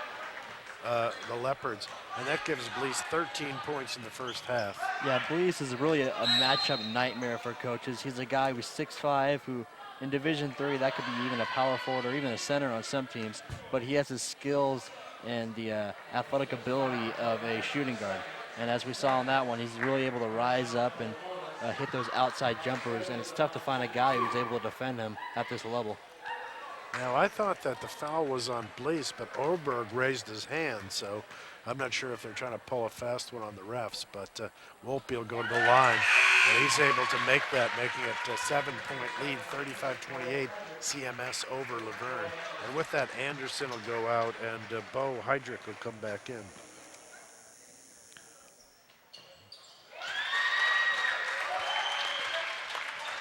the Leopards. And that gives Blease 13 points in the first half. Yeah, Blease is really a matchup nightmare for coaches. He's a guy who's 6'5", who in Division III, that could be even a power forward or even a center on some teams, but he has the skills and the athletic ability of a shooting guard. And as we saw on that one, he's really able to rise up and hit those outside jumpers, and it's tough to find a guy who's able to defend him at this level. Now, I thought that the foul was on Blease, but Oberg raised his hand, so I'm not sure if they're trying to pull a fast one on the refs, but Wolpe will go to the line, and he's able to make that, making it a 7-point lead, 35-28, CMS over Laverne. And with that, Anderson will go out, and Bo Heydrich will come back in.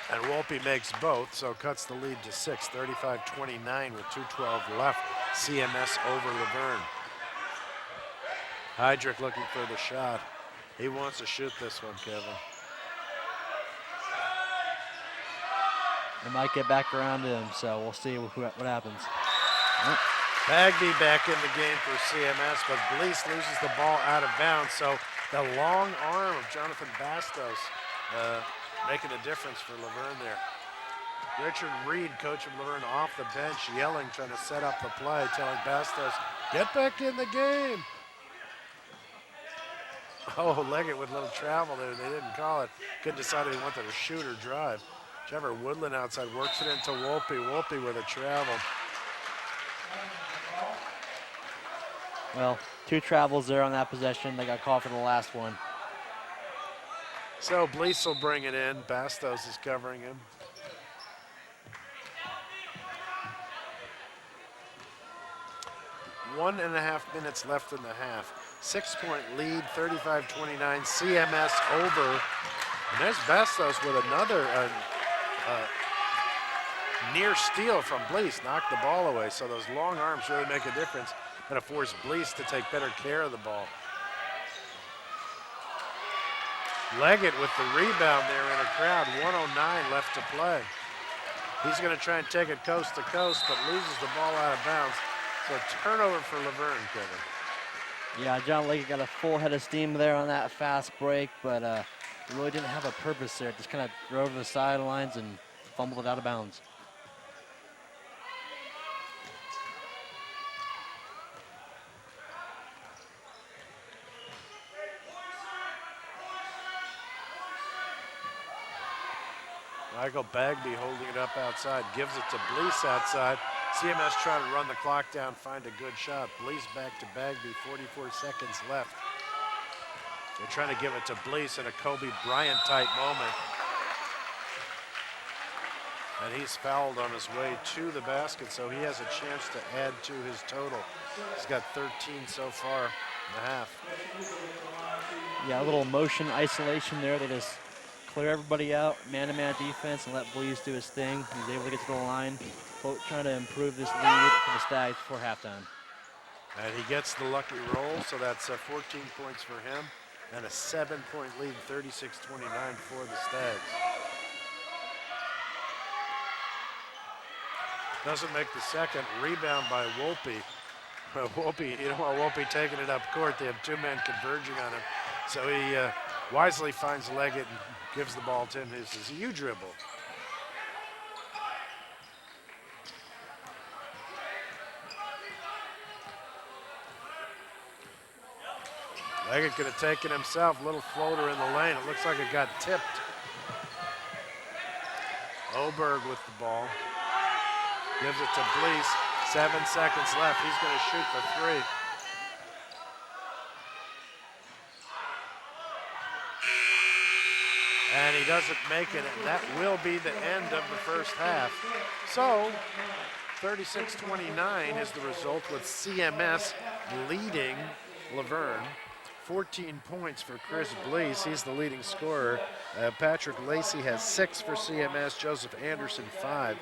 And Wolpe makes both, so cuts the lead to 6, 35-29 with 2:12 left. CMS over Laverne. Heydrich looking for the shot. He wants to shoot this one, Kevin. They might get back around to him, so we'll see what happens. Yep. Bagby back in the game for CMS, but Blease loses the ball out of bounds, so the long arm of Jonathan Bastos making a difference for Laverne there. Richard Reed, coach of Laverne, off the bench, yelling, trying to set up the play, telling Bastos, get back in the game. Oh, Leggett with a little travel there. They didn't call it. Couldn't decide if he wanted to shoot or drive. Trevor Woodland outside works it into Wolpe. Wolpe with a travel. Well, 2 travels there on that possession. They got called for the last one. So Blease will bring it in. Bastos is covering him. One and a half minutes left in the half. 6-point lead, 35-29, CMS over. And there's Bastos with another near steal from Blease, knocked the ball away. So those long arms really make a difference. Gonna force Blease to take better care of the ball. Leggett with the rebound there in a crowd, 1:09 left to play. He's gonna try and take it coast to coast, but loses the ball out of bounds. So turnover for Laverne, Kevin. Yeah, John Leggett got a full head of steam there on that fast break, but he really didn't have a purpose there. Just kind of drove to the sidelines and fumbled it out of bounds. Michael Bagby holding it up outside, gives it to Blease outside. CMS trying to run the clock down, find a good shot. Blease back to Bagby, 44 seconds left. They're trying to give it to Blease in a Kobe Bryant type moment. And he's fouled on his way to the basket, so he has a chance to add to his total. He's got 13 so far in the half. Yeah, a little motion isolation there. They just clear everybody out, man-to-man defense, and let Blease do his thing. He's able to get to the line, trying to improve this lead for the Stags before halftime. And he gets the lucky roll, so that's 14 points for him, and a 7-point lead, 36-29 for the Stags. Doesn't make the second. Rebound by Wolpe. Wolpe, you don't want Wolpe taking it up court. They have 2 men converging on him. So he wisely finds Leggett and gives the ball to him. He says, you dribble. Leggett could have taken himself. Little floater in the lane. It looks like it got tipped. Oberg with the ball. Gives it to Blease. 7 seconds left. He's going to shoot the 3. And he doesn't make it, and that will be the end of the first half. So, 36-29 is the result, with CMS leading Laverne 14 points for Chris Blease. He's the leading scorer. Patrick Lacey has 6 for CMS. Joseph Anderson, 5.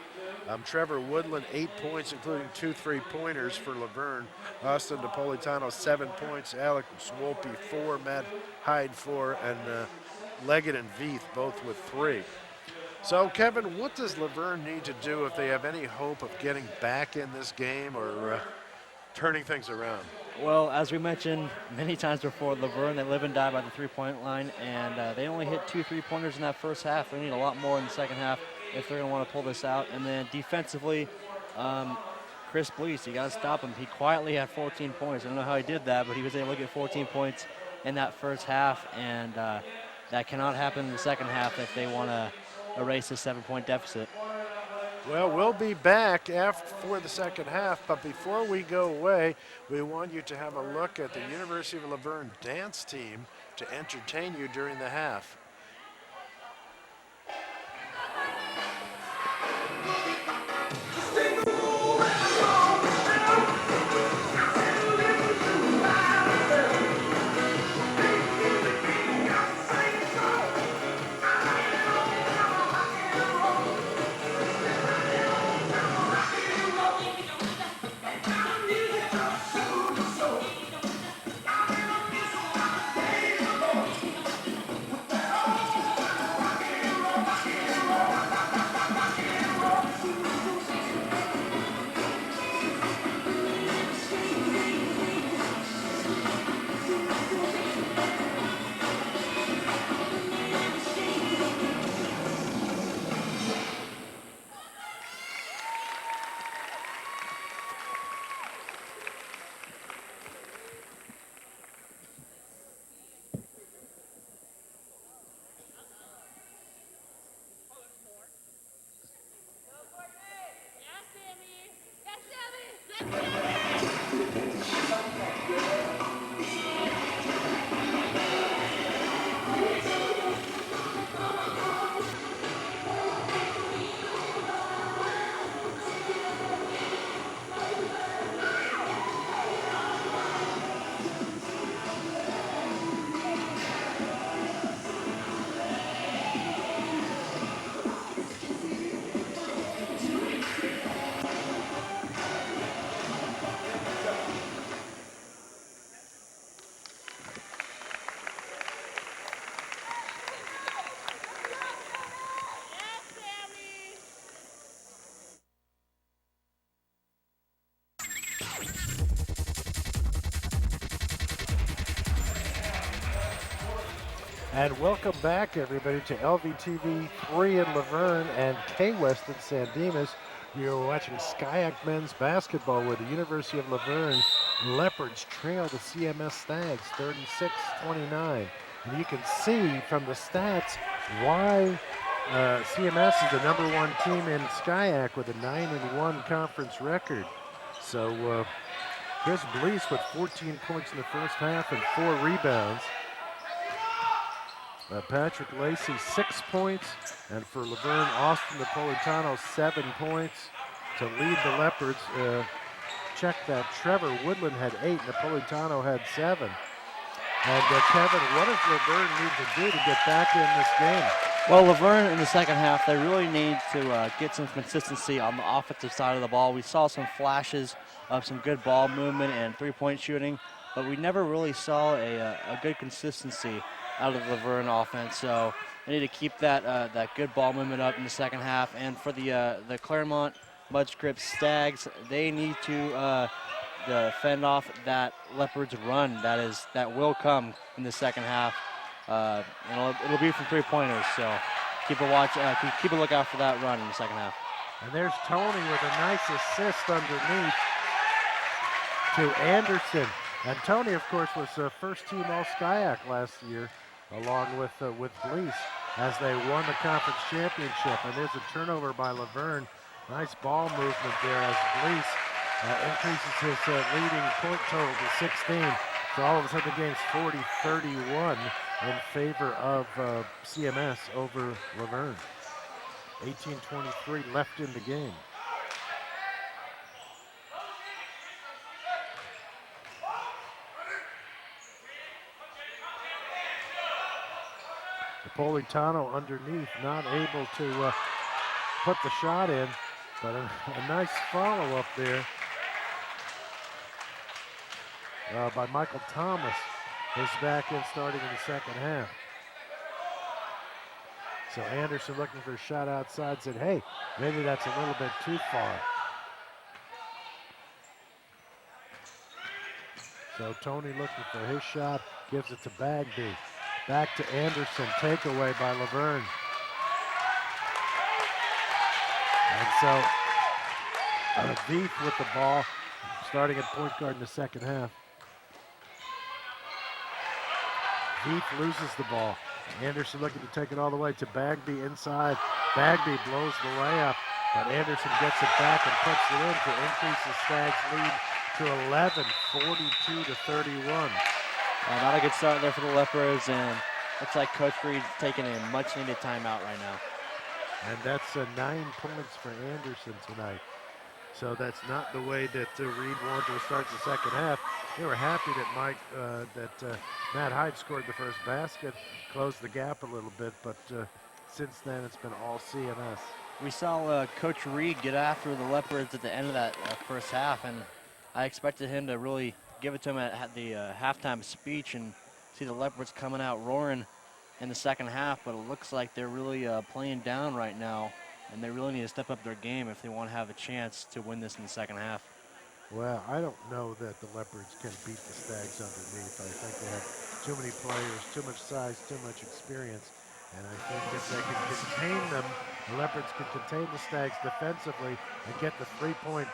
Trevor Woodland, 8 points, including 2 3-pointers for Laverne. Austin Napolitano, 7 points. Alex Wolpe, 4. Matt Hyde, 4. And Leggett and Veith both with 3. So, Kevin, what does Laverne need to do if they have any hope of getting back in this game or turning things around? Well, as we mentioned many times before, Laverne, they live and die by the three-point line, and they only hit 2 3-pointers in that first half. They need a lot more in the second half if they're going to want to pull this out. And then defensively, Chris Blease, you got to stop him. He quietly had 14 points. I don't know how he did that, but he was able to get 14 points in that first half, and that cannot happen in the second half if they want to erase a 7-point deficit. Well, we'll be back for the second half, but before we go away, we want you to have a look at the University of Laverne dance team to entertain you during the half. And welcome back, everybody, to LVTV 3 in Laverne and K-West in San Dimas. You're watching SCIAC men's basketball where the University of Laverne Leopards trail the CMS Stags 36-29. And you can see from the stats why CMS is the #1 team in SCIAC with a 9-1 conference record. So Chris Blease with 14 points in the first half and 4 rebounds. Patrick Lacey, 6 points, and for Laverne, Austin Napolitano, 7 points to lead the Leopards. Check that Trevor Woodland had 8, Napolitano had 7. And Kevin, what does Laverne need to do to get back in this game? Well, Laverne in the second half, they really need to get some consistency on the offensive side of the ball. We saw some flashes of some good ball movement and three-point shooting, but we never really saw a good consistency out of the Laverne offense. So they need to keep that good ball movement up in the second half. And for the Claremont-Mudd-Scripps Stags, they need to fend off that Leopards run that will come in the second half. It'll be from three-pointers. So keep a lookout for that run in the second half. And there's Tony with a nice assist underneath to Anderson. And Tony, of course, was first-team All-SCIAC last year, along with Blease, as they won the conference championship. And there's a turnover by Laverne. Nice ball movement there as Blease increases his leading point total to 16. So all of a sudden the game's 40-31 in favor of CMS over Laverne. 18:23 left in the game. Napolitano underneath, not able to put the shot in, but a nice follow-up there by Michael Thomas. Is back in starting in the second half. So Anderson looking for a shot outside, said, hey, maybe that's a little bit too far. So Tony looking for his shot, gives it to Bagby. Back to Anderson, takeaway by Laverne. And so Veith with the ball, starting at point guard in the second half. Veith loses the ball. Anderson looking to take it all the way to Bagby inside. Bagby blows the layup, but Anderson gets it back and puts it in to increase the Stags' lead to 11, 42-31. Not a good start there for the Leopards, and looks like Coach Reed's taking a much-needed timeout right now. And that's 9 points for Anderson tonight. So that's not the way that Reed wanted to start the second half. They were happy that Matt Hyde scored the first basket, closed the gap a little bit, but since then it's been all CMS. We saw Coach Reed get after the Leopards at the end of that first half, and I expected him to really give it to him at the halftime speech and see the Leopards coming out roaring in the second half, but it looks like they're really playing down right now, and they really need to step up their game if they want to have a chance to win this in the second half. Well, I don't know that the Leopards can beat the Stags underneath. I think they have too many players, too much size, too much experience, and I think if they can contain them, the Leopards can contain the Stags defensively and get the three-point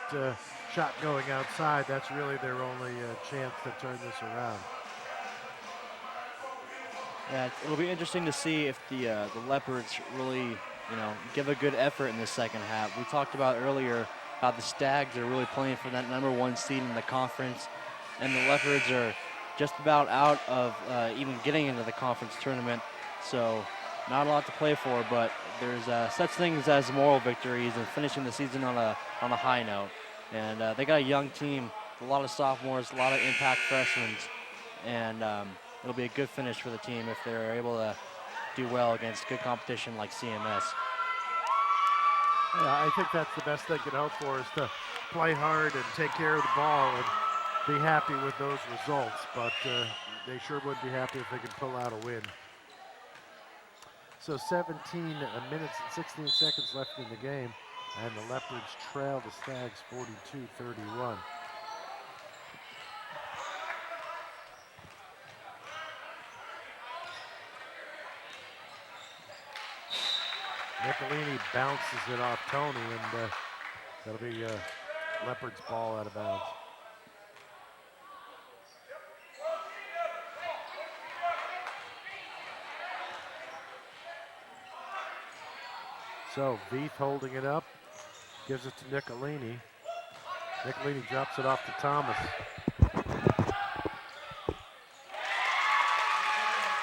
shot going outside. That's really their only chance to turn this around. Yeah, it'll be interesting to see if the Leopards really, give a good effort in the second half. We talked about earlier how the Stags are really playing for that #1 seed in the conference, and the Leopards are just about out of even getting into the conference tournament. So not a lot to play for, but there's such things as moral victories and finishing the season on a high note. And they got a young team, a lot of sophomores, a lot of impact freshmen, and it'll be a good finish for the team if they're able to do well against good competition like CMS. Yeah, I think that's the best they can hope for, is to play hard and take care of the ball and be happy with those results. But they sure would be happy if they could pull out a win. So 17 minutes and 16 seconds left in the game, and the Leopards trail the Stags 42-31. Nicolini bounces it off Tony, and that'll be Leopard's ball out of bounds. So Veith holding it up, gives it to Nicolini. Nicolini drops it off to Thomas.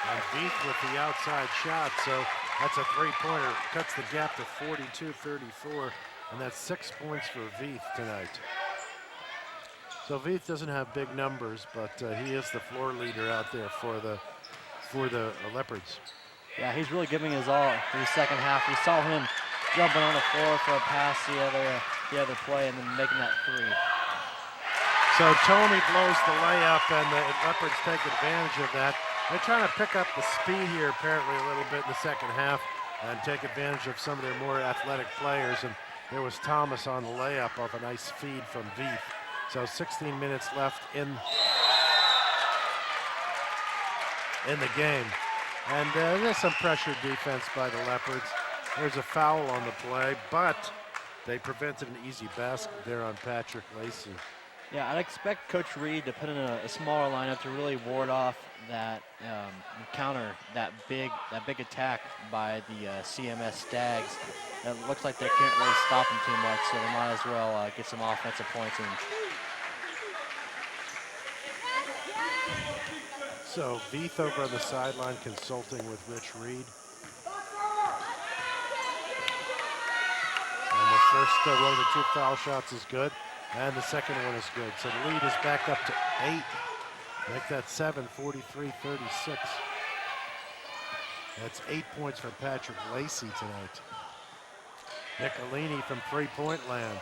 And Veith with the outside shot, so that's a three-pointer, cuts the gap to 42-34, and that's 6 points for Veith tonight. So Veith doesn't have big numbers, but he is the floor leader out there for the Leopards. Yeah, he's really giving his all in the second half. We saw him jumping on the floor for a pass the other play and then making that three. So Tony blows the layup, and the Leopards take advantage of that. They're trying to pick up the speed here apparently a little bit in the second half and take advantage of some of their more athletic players. And there was Thomas on the layup off a nice feed from Veith. So 16 minutes left in the game. And there's some pressure defense by the Leopards. There's a foul on the play, but they prevented an easy basket there on Patrick Lacey. Yeah, I'd expect Coach Reed to put in a smaller lineup to really ward off that counter that big attack by the CMS Stags. It looks like they can't really stop them too much, so they might as well get some offensive points in. So Veith over on the sideline consulting with Rich Reed. And the first one of the two foul shots is good, and the second one is good. So the lead is back up to 8. Make that 7, 43-36. That's 8 points for Patrick Lacey tonight. Nicolini from three-point land.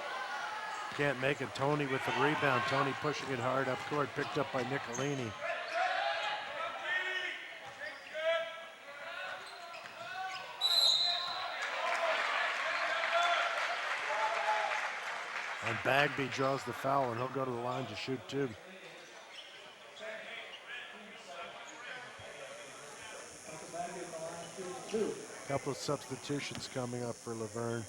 Can't make it. Tony with the rebound. Tony pushing it hard up court, picked up by Nicolini. And Bagby draws the foul, and he'll go to the line to shoot two. Couple of substitutions coming up for Laverne.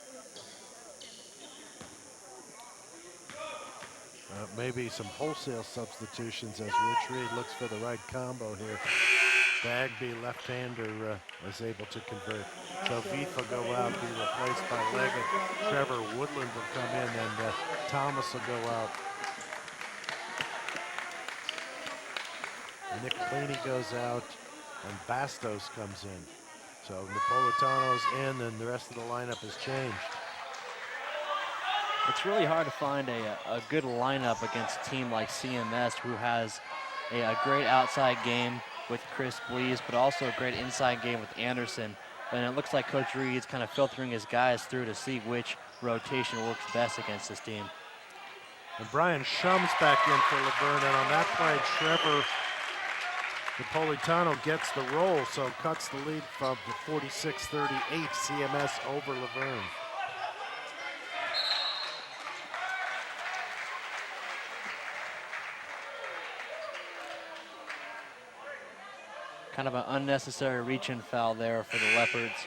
Maybe some wholesale substitutions as Rich Reed looks for the right combo here. Bagby, left-hander, is able to convert. So Veith will go out, be replaced by Leggett. Trevor Woodland will come in, and Thomas will go out. Nicolini goes out, and Bastos comes in. So Napolitano's in, and the rest of the lineup has changed. It's really hard to find a good lineup against a team like CMS, who has a great outside game with Chris Blees, but also a great inside game with Anderson. And it looks like Coach Reed's kind of filtering his guys through to see which rotation works best against this team. And Brian Shum's back in for Laverne, and on that play, Trevor Napolitano gets the roll, so cuts the lead from the 46-38 CMS over Laverne. Kind of an unnecessary reach-in foul there for the Leopards.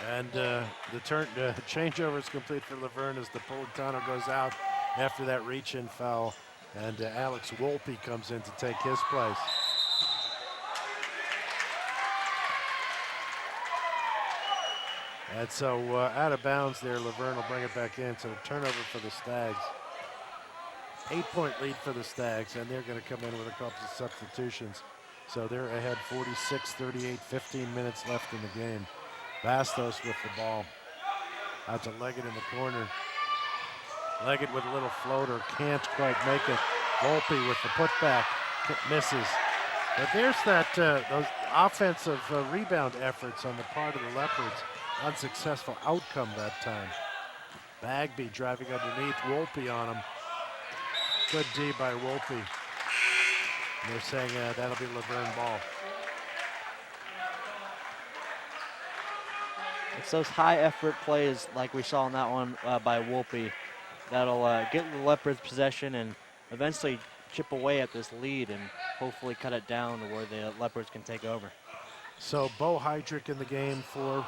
And the changeover is complete for Laverne as Napolitano goes out after that reach-in foul, and Alex Wolpe comes in to take his place. And so out of bounds there, Laverne will bring it back in. So turnover for the Stags. 8-point lead for the Stags, and they're going to come in with a couple of substitutions. So they're ahead 46-38, 15 minutes left in the game. Bastos with the ball. Out to Leggett in the corner. Leggett with a little floater, can't quite make it. Volpe with the putback, misses. But there's that those offensive rebound efforts on the part of the Leopards. Unsuccessful outcome that time. Bagby driving underneath, Wolpe on him. Good D by Wolpe. And they're saying that'll be Laverne ball. It's those high effort plays like we saw in that one by Wolpe that'll get the Leopards possession and eventually chip away at this lead and hopefully cut it down to where the Leopards can take over. So Bo Heydrich in the game for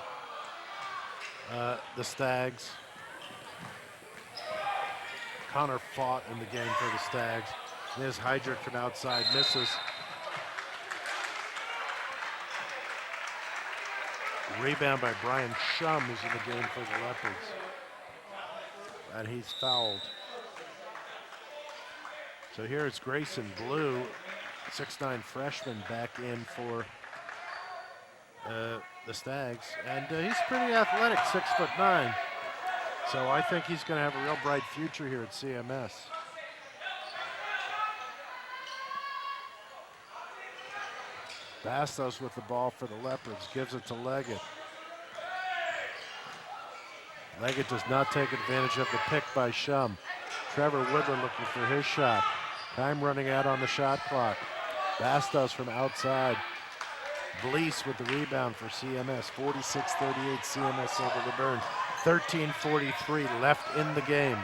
the Stags. Connor fought in the game for the Stags. There's Heydrich from outside, misses. Rebound by Brian Shum, who's in the game for the Leopards. And he's fouled. So here it's Grayson Blue, 6'9" freshman, back in for the Stags. And he's pretty athletic, 6'9". So I think he's going to have a real bright future here at CMS. Bastos with the ball for the Leopards, gives it to Leggett. Leggett does not take advantage of the pick by Shum. Trevor Woodland looking for his shot. Time running out on the shot clock. Bastos from outside. Blees with the rebound for CMS. 46-38 CMS over Laverne. 13:43 left in the game.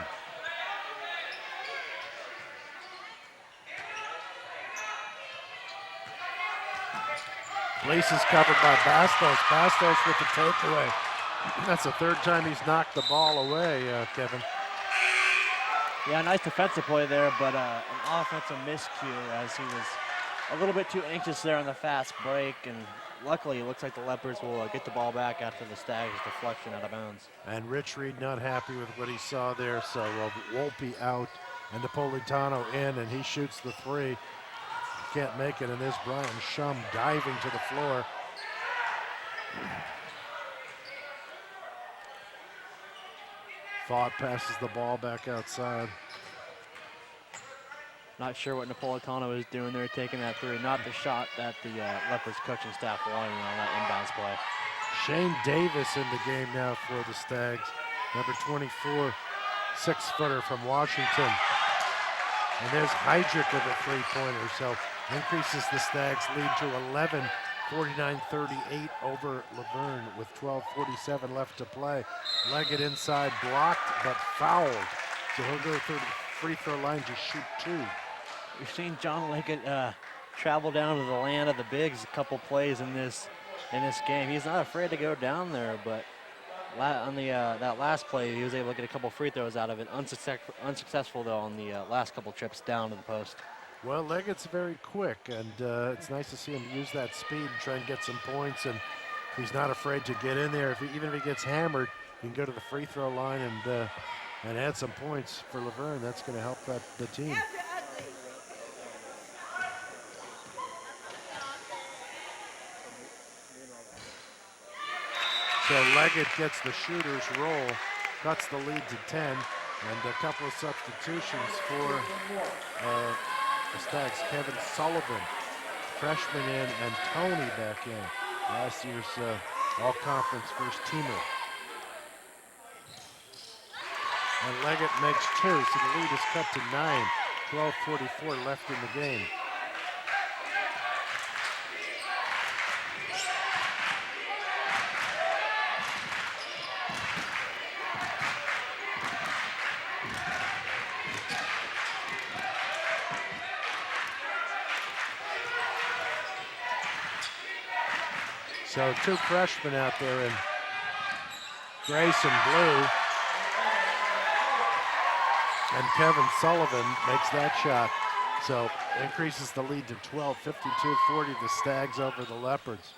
Blees is covered by Bastos. Bastos with the takeaway. That's the third time he's knocked the ball away, Kevin. Yeah, nice defensive play there, but an offensive miscue as he was a little bit too anxious there on the fast break, and luckily it looks like the Leopards will get the ball back after the Stags deflection out of bounds. And Rich Reed not happy with what he saw there, so Wolpe out and Napolitano in, and he shoots the three. Can't make it, and there's Brian Shum diving to the floor. Thought passes the ball back outside. Not sure what Napolitano was doing there, taking that three. Not the shot that the Leopards coaching staff wanted on that inbounds play. Shane Davis in the game now for the Stags. Number 24, 6-footer from Washington. And there's Heydrich with a three-pointer, so increases the Stags lead to 11, 49-38 over Laverne with 12:47 left to play. Leggett inside, blocked but fouled. So he'll go through the free throw line to shoot 2. We've seen John Leggett travel down to the land of the bigs a couple plays in this game. He's not afraid to go down there, but on the that last play, he was able to get a couple free throws out of it. Unsuccessful though on the last couple trips down to the post. Well, Leggett's very quick, and it's nice to see him use that speed and try and get some points. And he's not afraid to get in there. Even if he gets hammered, he can go to the free throw line and add some points for Laverne. That's going to help the team. So Leggett gets the shooter's roll, cuts the lead to 10, and a couple of substitutions for the Stags. Kevin Sullivan, freshman in, and Tony back in, last year's all-conference first teamer. And Leggett makes 2, so the lead is cut to 9, 12:44 left in the game. So 2 freshmen out there in Grayson Blue. And Kevin Sullivan makes that shot. So increases the lead to 12, 52-40, the Stags over the Leopards.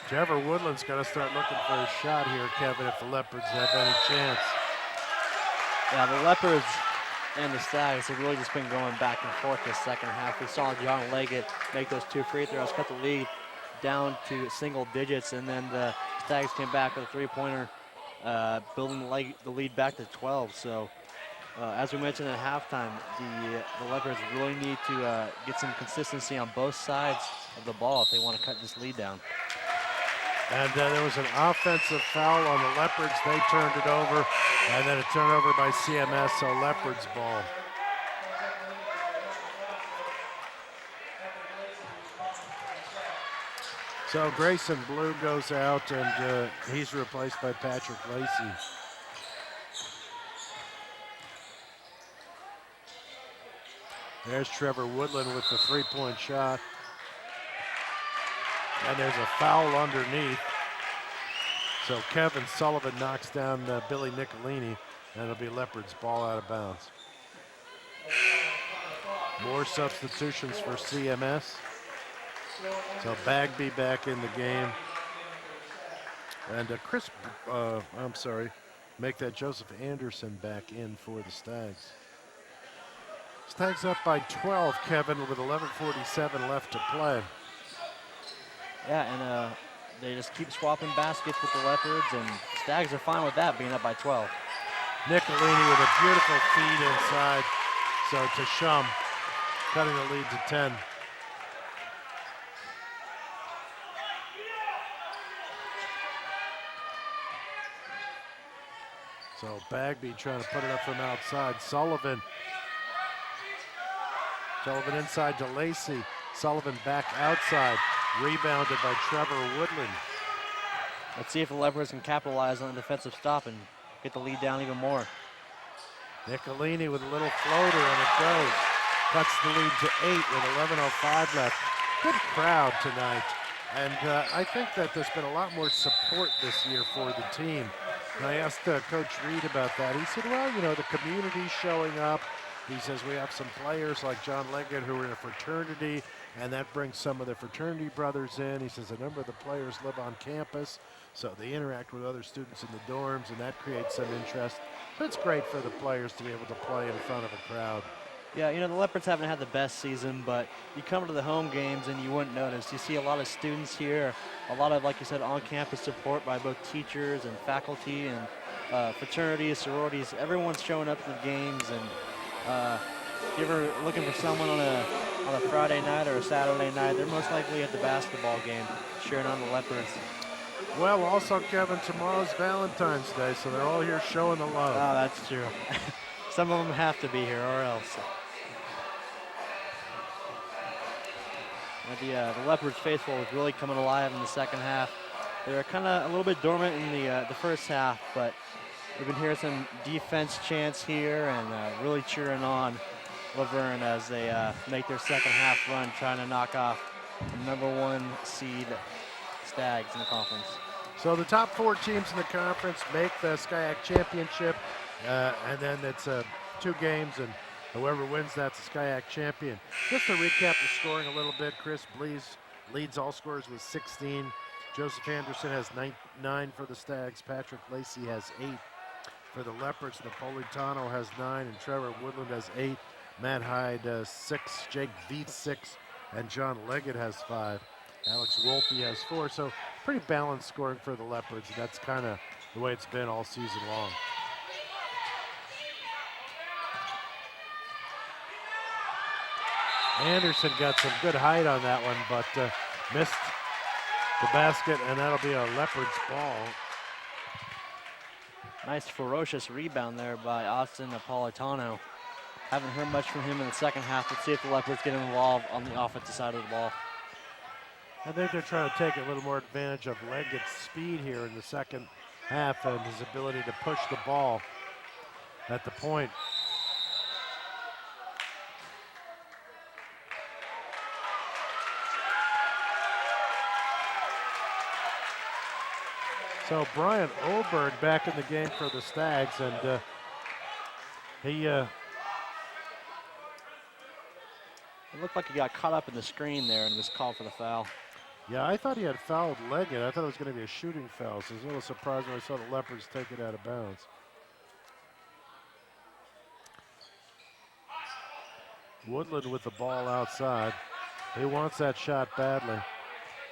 Trevor Woodland's got to start looking for a shot here, Kevin, if the Leopards have any chance. Yeah, the Leopards and the Stags have really just been going back and forth this second half. We saw John Leggett make those 2 free throws, cut the lead down to single digits, and then the Stags came back with a three-pointer, building the lead back to 12. So, as we mentioned at halftime, the Leopards really need to get some consistency on both sides of the ball if they want to cut this lead down. And there was an offensive foul on the Leopards. They turned it over, and then a turnover by CMS, so Leopards ball. So Grayson Blue goes out, and he's replaced by Patrick Lacey. There's Trevor Woodland with the three-point shot. And there's a foul underneath. So Kevin Sullivan knocks down Billy Nicolini, and it'll be Leopards ball out of bounds. More substitutions for CMS. So Bagby back in the game. And make that Joseph Anderson back in for the Stags. Stags up by 12, Kevin, with 11:47 left to play. Yeah, and they just keep swapping baskets with the Leopards, and Stags are fine with that, being up by 12. Nicolini with a beautiful feed inside. So Tashum cutting the lead to 10. So Bagby trying to put it up from outside. Sullivan inside to Lacey. Sullivan back outside. Rebounded by Trevor Woodland. Let's see if the Leopards can capitalize on the defensive stop and get the lead down even more. Nicolini with a little floater, and it goes. Cuts the lead to 8 with 11:05 left. Good crowd tonight. And I think that there's been a lot more support this year for the team. And I asked Coach Reed about that. He said, well, you know, the community's showing up. He says we have some players like John Leggett who are in a fraternity, and that brings some of the fraternity brothers in. He says a number of the players live on campus, so they interact with other students in the dorms, and that creates some interest. So it's great for the players to be able to play in front of a crowd. Yeah, you know, the Leopards haven't had the best season, but you come to the home games and you wouldn't notice. You see a lot of students here, a lot of, like you said, on-campus support by both teachers and faculty, and fraternities, sororities, everyone's showing up to the games. And if you're ever looking for someone on a Friday night or a Saturday night, they're most likely at the basketball game cheering on the Leopards. Well, also, Kevin, tomorrow's Valentine's Day, so they're all here showing the love. Oh, that's true. Some of them have to be here or else. But the Leopards faithful was really coming alive in the second half. They were kind of a little bit dormant in the first half, but we've been hearing some defense chants here and really cheering on Laverne as they make their second half run, trying to knock off the #1 seed Stags in the conference. So the top 4 teams in the conference make the SCIAC championship, and then it's 2 games, and whoever wins, that's the SCIAC champion. Just to recap the scoring a little bit, Chris Blees leads all scorers with 16. Joseph Anderson has 9 for the Stags. Patrick Lacey has 8 for the Leopards. Napolitano has 9, and Trevor Woodland has 8. Matt Hyde 6, Jake Veith 6, and John Leggett has 5. Alex Wolpe has 4, so pretty balanced scoring for the Leopards, and that's kind of the way it's been all season long. Anderson got some good height on that one, but missed the basket, and that'll be a Leopards ball. Nice ferocious rebound there by Austin Napolitano. Haven't heard much from him in the second half. Let's see if the Leopards get involved on the offensive side of the ball. I think they're trying to take a little more advantage of Leggett's speed here in the second half and his ability to push the ball at the point. So Brian Oberg back in the game for the Stags, and he It looked like he got caught up in the screen there and was called for the foul. yeah, I thought he had fouled Leggett. I thought it was going to be a shooting foul, so I was a little surprised when I saw the Leopards take it out of bounds. Woodland with the ball outside. He wants that shot badly.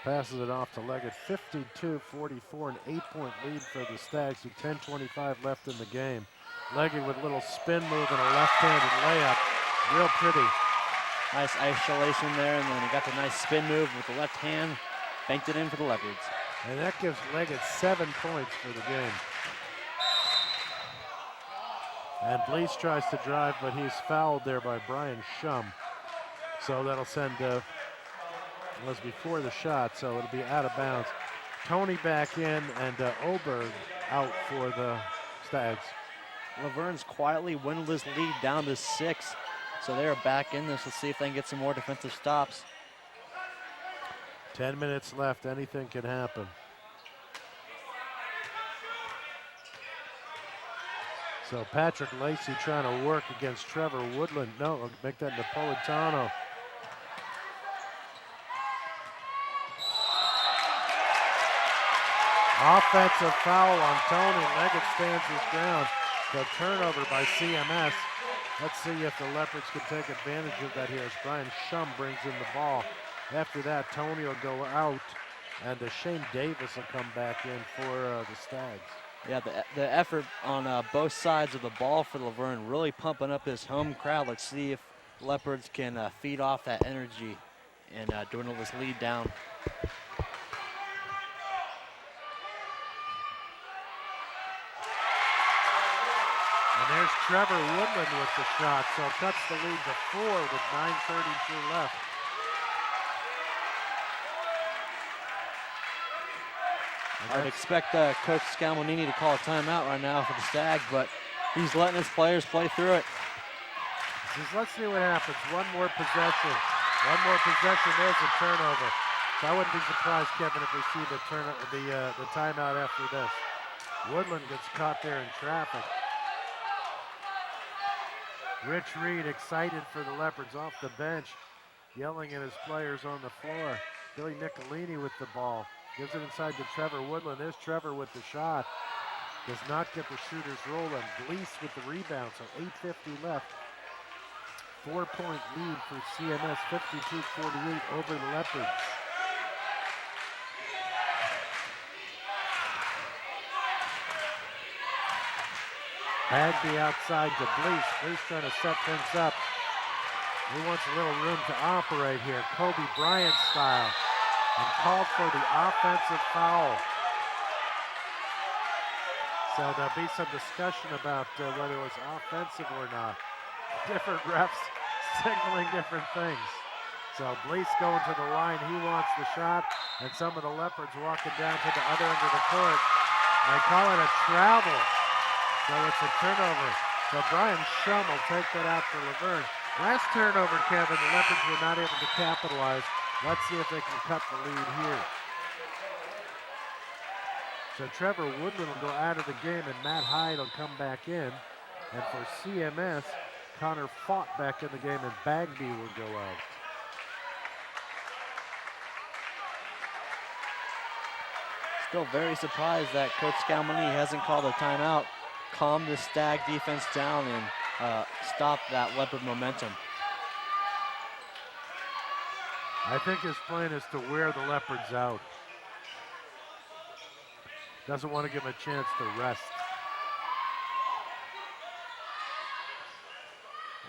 Passes it off to Leggett. 52-44, an 8-point lead for the Stags with 10:25 left in the game. Leggett with a little spin move and a left-handed layup. Real pretty. Nice isolation there, and then he got the nice spin move with the left hand. Banked it in for the Leopards. And that gives Leggett 7 points for the game. And Blees tries to drive, but he's fouled there by Brian Shum. So that'll send, was before the shot, so it'll be out of bounds. Tony back in, and Oberg out for the Stags. Laverne's quietly dwindled his lead down to 6. So they're back in this. Let's see if they can get some more defensive stops. 10 minutes left. Anything can happen. So Patrick Lacey trying to work against Trevor Woodland. No, make that Napolitano. Offensive foul on Tony. Leggett stands his ground. The turnover by CMS. Let's see if the Leopards can take advantage of that here as Brian Shum brings in the ball. After that, Tony will go out, and Shane Davis will come back in for the Stags. Yeah, the effort on both sides of the ball for Laverne, really pumping up his home crowd. Let's see if Leopards can feed off that energy and dwindle this lead down. And there's Trevor Woodland with the shot, so cuts the lead to 4 with 9:32 left. I'd expect Coach Scalmonini to call a timeout right now for the Stags, but he's letting his players play through it. Let's see what happens. One more possession. There's a turnover. So I wouldn't be surprised, Kevin, if we see the timeout after this. Woodland gets caught there in traffic. Rich Reed excited for the Leopards off the bench, yelling at his players on the floor. Billy Nicolini with the ball. Gives it inside to Trevor Woodland. There's Trevor with the shot. Does not get the shooter's roll, and Blees with the rebound, so 8:50 left. 4-point lead for CMS, 52-48 over the Leopards. Bagby outside to Blease. Blease trying to set things up. He wants a little room to operate here, Kobe Bryant style, and called for the offensive foul. So there'll be some discussion about whether it was offensive or not. Different refs signaling different things. So Blease going to the line, he wants the shot, and some of the Leopards walking down to the other end of the court. They call it a travel, so it's a turnover. So Brian Shum will take that out for Laverne. Last turnover, Kevin, the Leopards were not able to capitalize. Let's see if they can cut the lead here. So Trevor Woodland will go out of the game and Matt Hyde will come back in. And for CMS, Connor Fought back in the game and Bagby will go out. Still very surprised that Coach Scalmini hasn't called a timeout, calmed the Stag defense down, and stopped that Leopard momentum. I think his plan is to wear the Leopards out. Doesn't want to give them a chance to rest.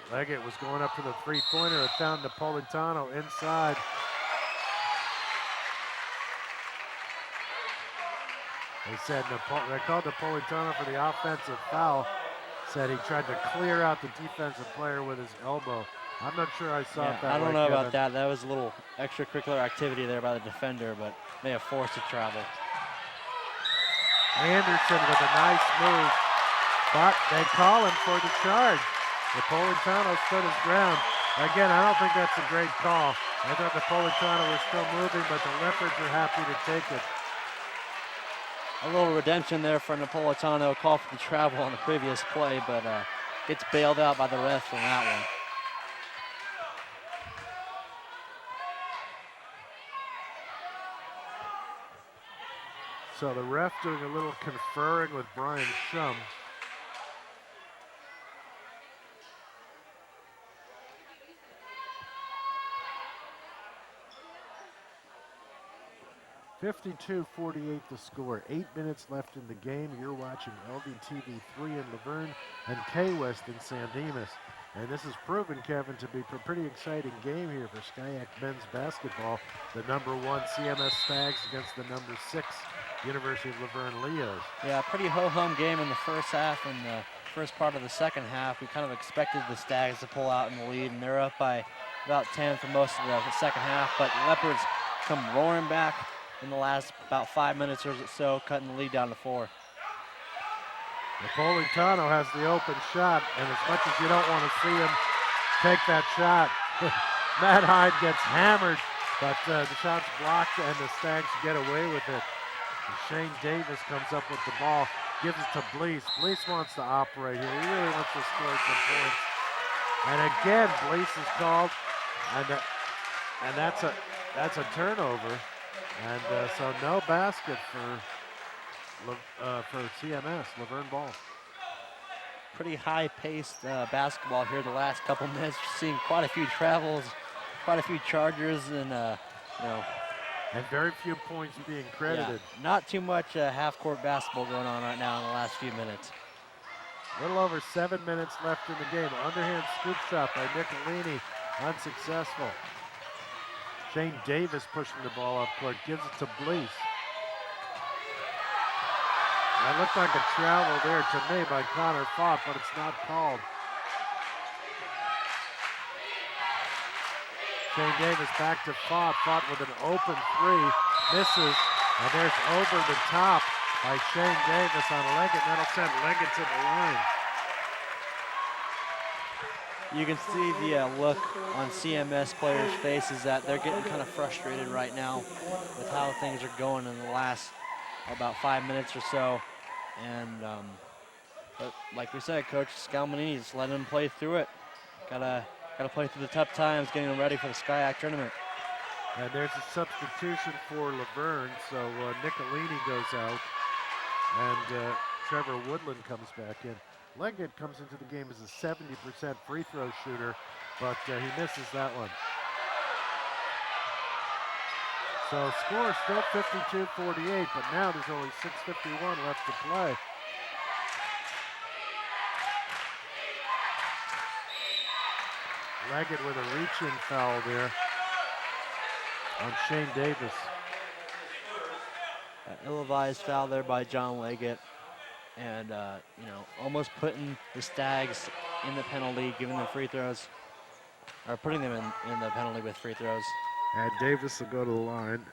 Leggett was going up to the three-pointer. It found Napolitano inside. They called Napolitano for the offensive foul. Said he tried to clear out the defensive player with his elbow. I'm not sure I saw it that way, I don't know Kevin. about that. That was a little extracurricular activity there by the defender, but may have forced a travel. Anderson with a nice move, but they call him for the charge. Napolitano stood his ground. Again, I don't think that's a great call. I thought Napolitano was still moving, but the Leopards are happy to take it. A little redemption there for Napolitano, call for the travel on the previous play, but gets bailed out by the ref from that one. So the ref doing a little conferring with Brian Shum. (52-48) the score. 8 minutes left in the game. You're watching LVTV 3 in Laverne and K-West in San Dimas. And this has proven, Kevin, to be a pretty exciting game here for SCIAC men's basketball. The #1 CMS Stags against the #6 University of Laverne Leos. Yeah, pretty ho-hum game in the first half and the first part of the second half. We kind of expected the Stags to pull out in the lead, and they're up by about 10 for most of the second half, but Leopards come roaring back in the last about 5 minutes or so, cutting the lead down to 4. Napolitano has the open shot, and as much as you don't want to see him take that shot, Matt Hyde gets hammered, but the shot's blocked and the Stags get away with it. And Shane Davis comes up with the ball, gives it to Blease. Blease wants to operate here. He really wants to score some points. And again, Blease is called, and that's a turnover. And so no basket for CMS, Laverne ball. Pretty high-paced basketball here the last couple minutes. Seeing quite a few travels, quite a few chargers, and and very few points being credited. Yeah, not too much half-court basketball going on right now in the last few minutes. A little over 7 minutes left in the game. Underhand scoop shot by Nicolini, unsuccessful. Shane Davis pushing the ball up court, gives it to Blease. That looked like a travel there to me by Connor Fought, but it's not called. Shane Davis back to Fought. Fought with an open three, misses, and there's over the top by Shane Davis on Leggett. That'll send Leggett to the line. You can see the look on CMS players' faces that they're getting kind of frustrated right now with how things are going in the last about 5 minutes or so. And but like we said, Coach Scalmini is letting them play through it. Gotta play through the tough times, getting them ready for the SCIAC tournament. And there's a substitution for Laverne, so Nicolini goes out, and Trevor Woodland comes back in. Leggett comes into the game as a 70% free throw shooter, but he misses that one. So score still 52-48, but now there's only 6:51 left to play. Leggett with a reach-in foul there on Shane Davis. Ill-advised foul there by John Leggett. And, you know, almost putting the Stags in the penalty, giving them free throws, or putting them in the penalty with free throws. And Davis will go to the line.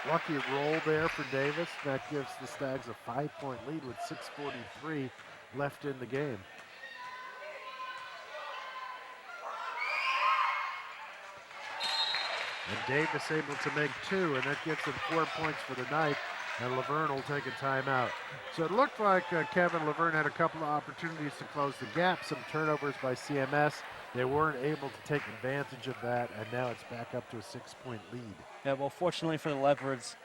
Lucky roll there for Davis. That gives the Stags a 5-point lead with 6:43 left in the game. And Davis able to make 2, and that gives him 4 points for the night. And Laverne will take a timeout. So it looked like Kevin Laverne had a couple of opportunities to close the gap. Some turnovers by CMS. They weren't able to take advantage of that, and now it's back up to a 6-point lead. Yeah, well, fortunately for the Leopards,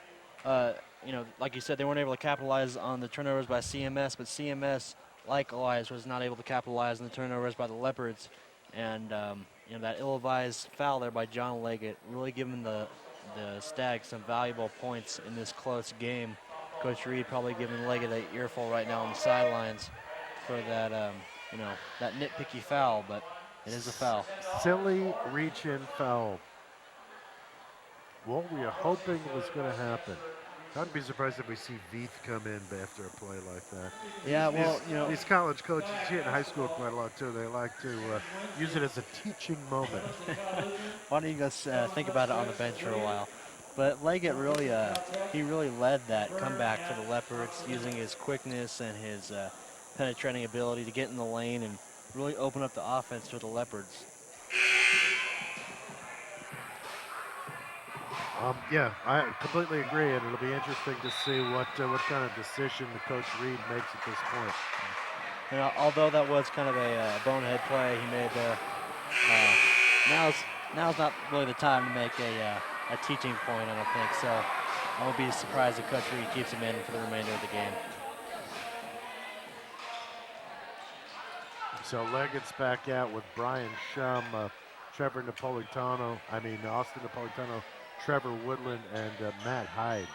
you know, like you said, they weren't able to capitalize on the turnovers by CMS, but CMS, like Elias, was not able to capitalize on the turnovers by the Leopards. And, you know, that ill-advised foul there by John Leggett really giving the Stags some valuable points in this close game. Coach Reed probably giving Leggett an earful right now on the sidelines for that, you know, that nitpicky foul, but it is a foul. Silly reach-in foul. What we were hoping was going to happen. I'd be surprised if we see Veith come in after a play like that. Yeah, well, you know, These college coaches, see it in high school quite a lot too, they like to use it as a teaching moment. why don't you guys think about it on the bench for a while? But Leggett really, he really led that comeback for the Leopards, using his quickness and his penetrating ability to get in the lane and really open up the offense for the Leopards. Yeah, I completely agree, and it'll be interesting to see what kind of decision the Coach Reed makes at this point. You know, although that was kind of a bonehead play he made there, now's not really the time to make a teaching point, I don't think. So I won't be surprised if Coach Reed keeps him in for the remainder of the game. So Leggett's back out with Brian Shum, Austin Napolitano, Trevor Woodland, and Matt Hyde.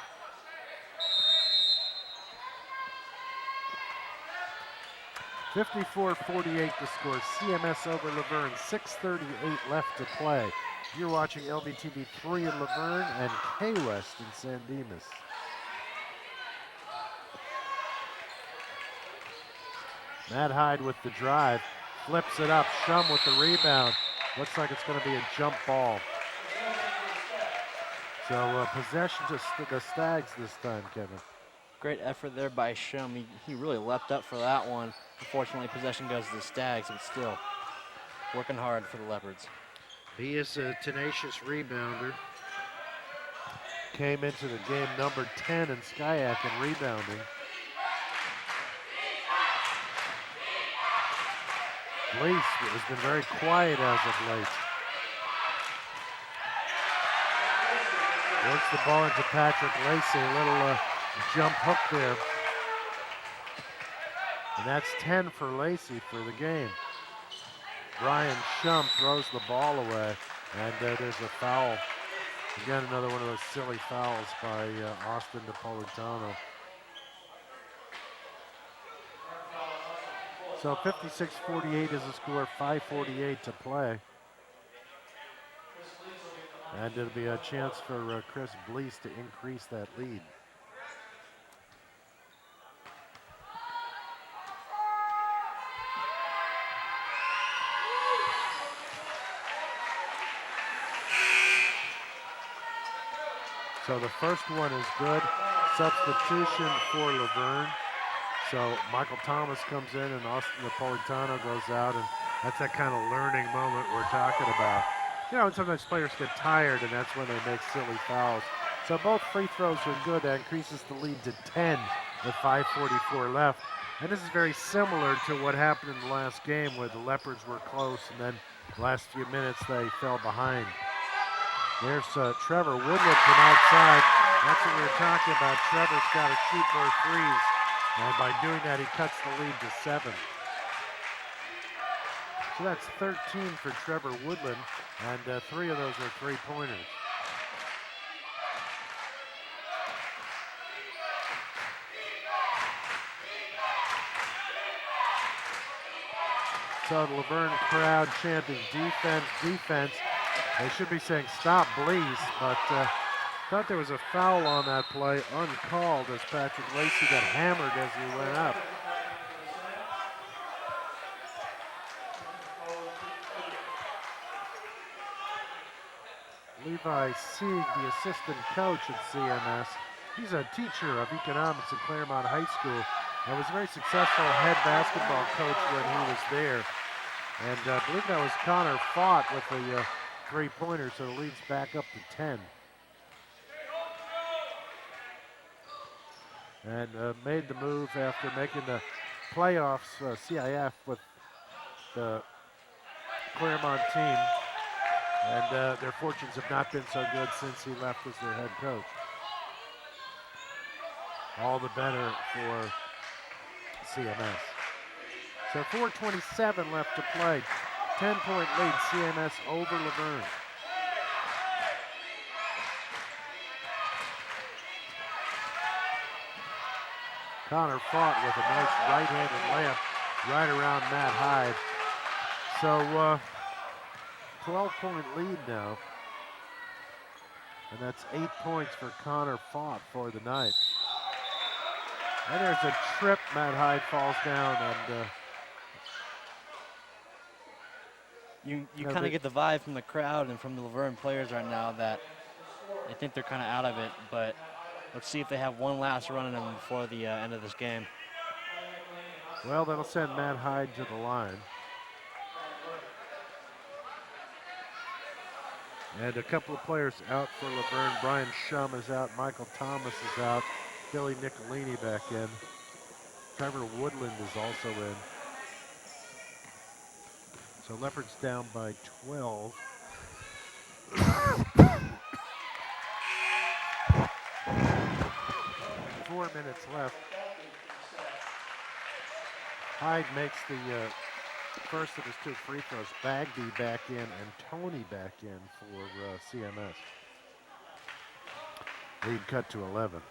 (54-48) to score. CMS over Laverne. 6:38 left to play. You're watching LVTV 3 in Laverne and K-West in San Dimas. Matt Hyde with the drive, flips it up. Shum with the rebound. Looks like it's going to be a jump ball. So possession to the Stags this time, Kevin. Great effort there by Shum. He really leapt up for that one. Unfortunately, possession goes to the Stags, but still working hard for the Leopards. He is a tenacious rebounder. Came into the game number 10 in Skyac in rebounding. Blease has been very quiet as of late. Works the ball into Patrick Lacey, a little jump hook there. And that's 10 for Lacey for the game. Brian Shum throws the ball away, and there's a foul. Again, another one of those silly fouls by Austin Napolitano. So 56-48 is the score, 5:48 to play. And it'll be a chance for Chris Blease to increase that lead. So the first one is good. Substitution for Laverne. So Michael Thomas comes in and Austin Napolitano goes out, and that's that kind of learning moment we're talking about. You know, sometimes players get tired, and that's when they make silly fouls. So both free throws are good. That increases the lead to 10 with 5:44 left. And this is very similar to what happened in the last game where the Leopards were close, and then the last few minutes they fell behind. There's Trevor Woodland from outside. That's what we were talking about. Trevor's got to shoot more threes. And by doing that, he cuts the lead to 7. So that's 13 for Trevor Woodland, and 3 of those are three-pointers. So the Laverne crowd chanting defense, defense. They should be saying stop, Blees, but thought there was a foul on that play, uncalled, as Patrick Lacey got hammered as he went up. Levi Sieg, the assistant coach at CMS. He's a teacher of economics at Claremont High School and was a very successful head basketball coach when he was there. And I believe that was Connor Fott with the three-pointer, so the lead's back up to 10. And made the move after making the playoffs, CIF, with the Claremont team. And their fortunes have not been so good since he left as their head coach. All the better for CMS. So 4:27 left to play. 10-point lead, CMS over Laverne. Connor Fott with a nice right-handed layup right around Matt Hyde. So 12-point lead now. And that's 8 points for Connor Fott for the night. And there's a trip. Matt Hyde falls down, and you kind of get the vibe from the crowd and from the Laverne players right now that I think they're kind of out of it, but let's see if they have one last run in them before the end of this game. well, that'll send Matt Hyde to the line. And a couple of players out for Laverne. Brian Shum is out. Michael Thomas is out. Billy Nicolini back in. Trevor Woodland is also in. So Leopards down by 12. 4 minutes left. Hyde makes the first of his two free throws. Bagby back in and Tony back in for CMS. Lead cut to 11.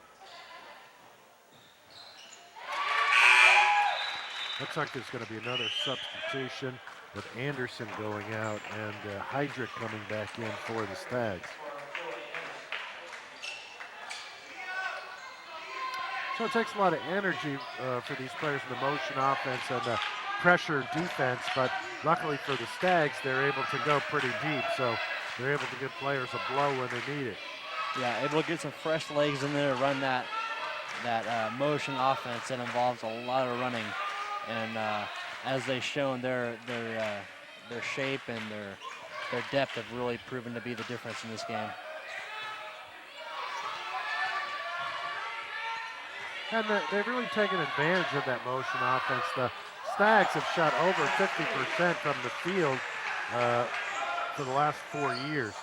Looks like there's going to be another substitution with Anderson going out and Heydrich coming back in for the Stags. So it takes a lot of energy for these players in the motion offense and pressure defense, but luckily for the Stags, they're able to go pretty deep, so they're able to give players a blow when they need it. Yeah, able to get some fresh legs in there to run that motion offense that involves a lot of running. And as they've shown, their shape and their depth have really proven to be the difference in this game. And they've really taken advantage of that motion offense. The Stags have shot over 50% from the field for the last 4 years.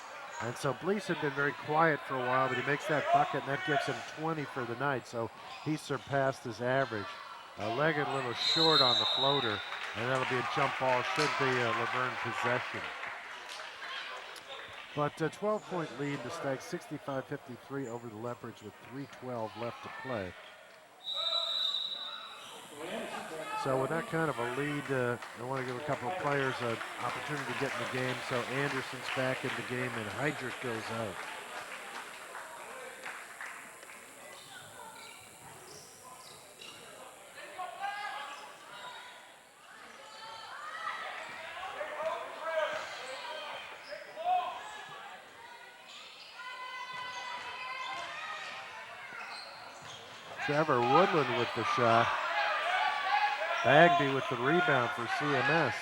And so Blees had been very quiet for a while, but he makes that bucket, and that gives him 20 for the night. So he surpassed his average. Leggett a little short on the floater, and that'll be a jump ball. Should be a Laverne possession. But 12-point lead, the Stags 65-53 over the Leopards with 3:12 left to play. So with that kind of a lead, I want to give a couple of players an opportunity to get in the game. So Anderson's back in the game, and Heydrich goes out. Trevor Woodland with the shot. Bagby with the rebound for CMS.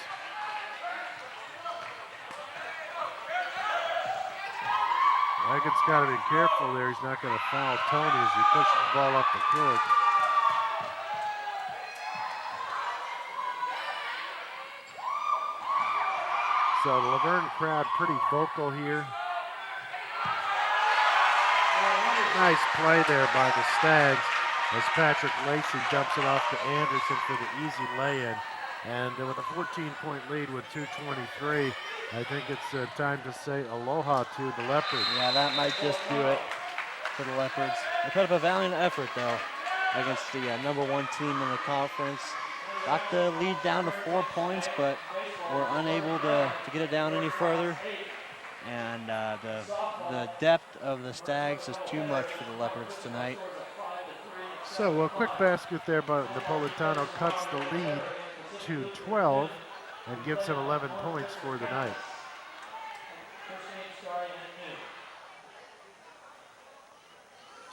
Leggett's got to be careful there. He's not going to foul Tony as he pushes the ball up the court. So the Laverne crowd pretty vocal here. Nice play there by the Stags as Patrick Lacey dumps it off to Anderson for the easy lay-in. And with a 14-point lead with 2:23, I think it's time to say aloha to the Leopards. Yeah, that might just do it for the Leopards. They put up a valiant effort, though, against the #1 team in the conference. Got the lead down to 4 points, but were unable to get it down any further. And the depth of the Stags is too much for the Leopards tonight. So a quick basket there, but Napolitano cuts the lead to 12 and gives him 11 points for the night.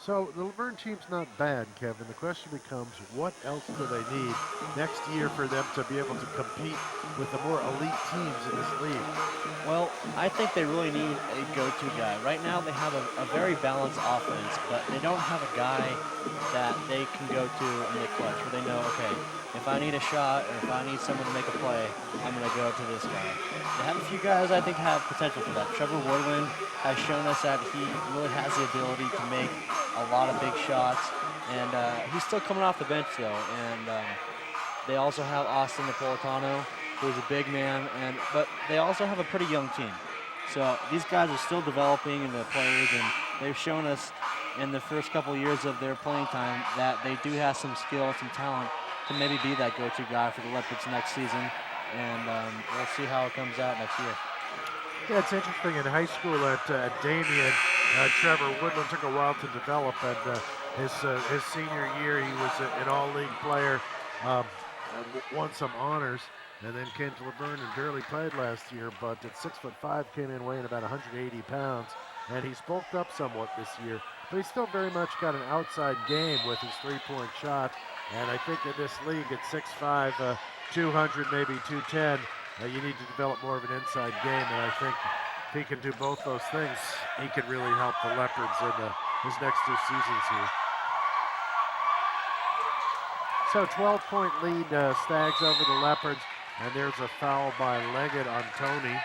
So the Laverne team's not bad, Kevin. The question becomes, what else do they need next year for them to be able to compete with the more elite teams in this league? Well, I think they really need a go-to guy. Right now they have a very balanced offense, but they don't have a guy that they can go to in the clutch where they know, okay, if I need a shot or if I need someone to make a play, I'm going to go to this guy. They have a few guys I think have potential for that. Trevor Woodland has shown us that he really has the ability to make a lot of big shots, and he's still coming off the bench though. And they also have Austin Napolitano, who's a big man, but they also have a pretty young team. So these guys are still developing into players, and they've shown us in the first couple of years of their playing time that they do have some skill and some talent to maybe be that go-to guy for the Leopards next season. And we'll see how it comes out next year. Yeah, it's interesting. In high school at Damien, Trevor Woodland took a while to develop, and his senior year he was an all-league player, won some honors, and then came to Laverne and barely played last year. But at 6'5", came in weighing about 180 pounds, and he's bulked up somewhat this year. But he's still very much got an outside game with his three-point shot. And I think in this league at 6'5", 200, maybe 210. You need to develop more of an inside game, and I think if he can do both those things, he can really help the Leopards in his next two seasons here. So 12-point lead, Stags over the Leopards, and there's a foul by Leggett on Tony.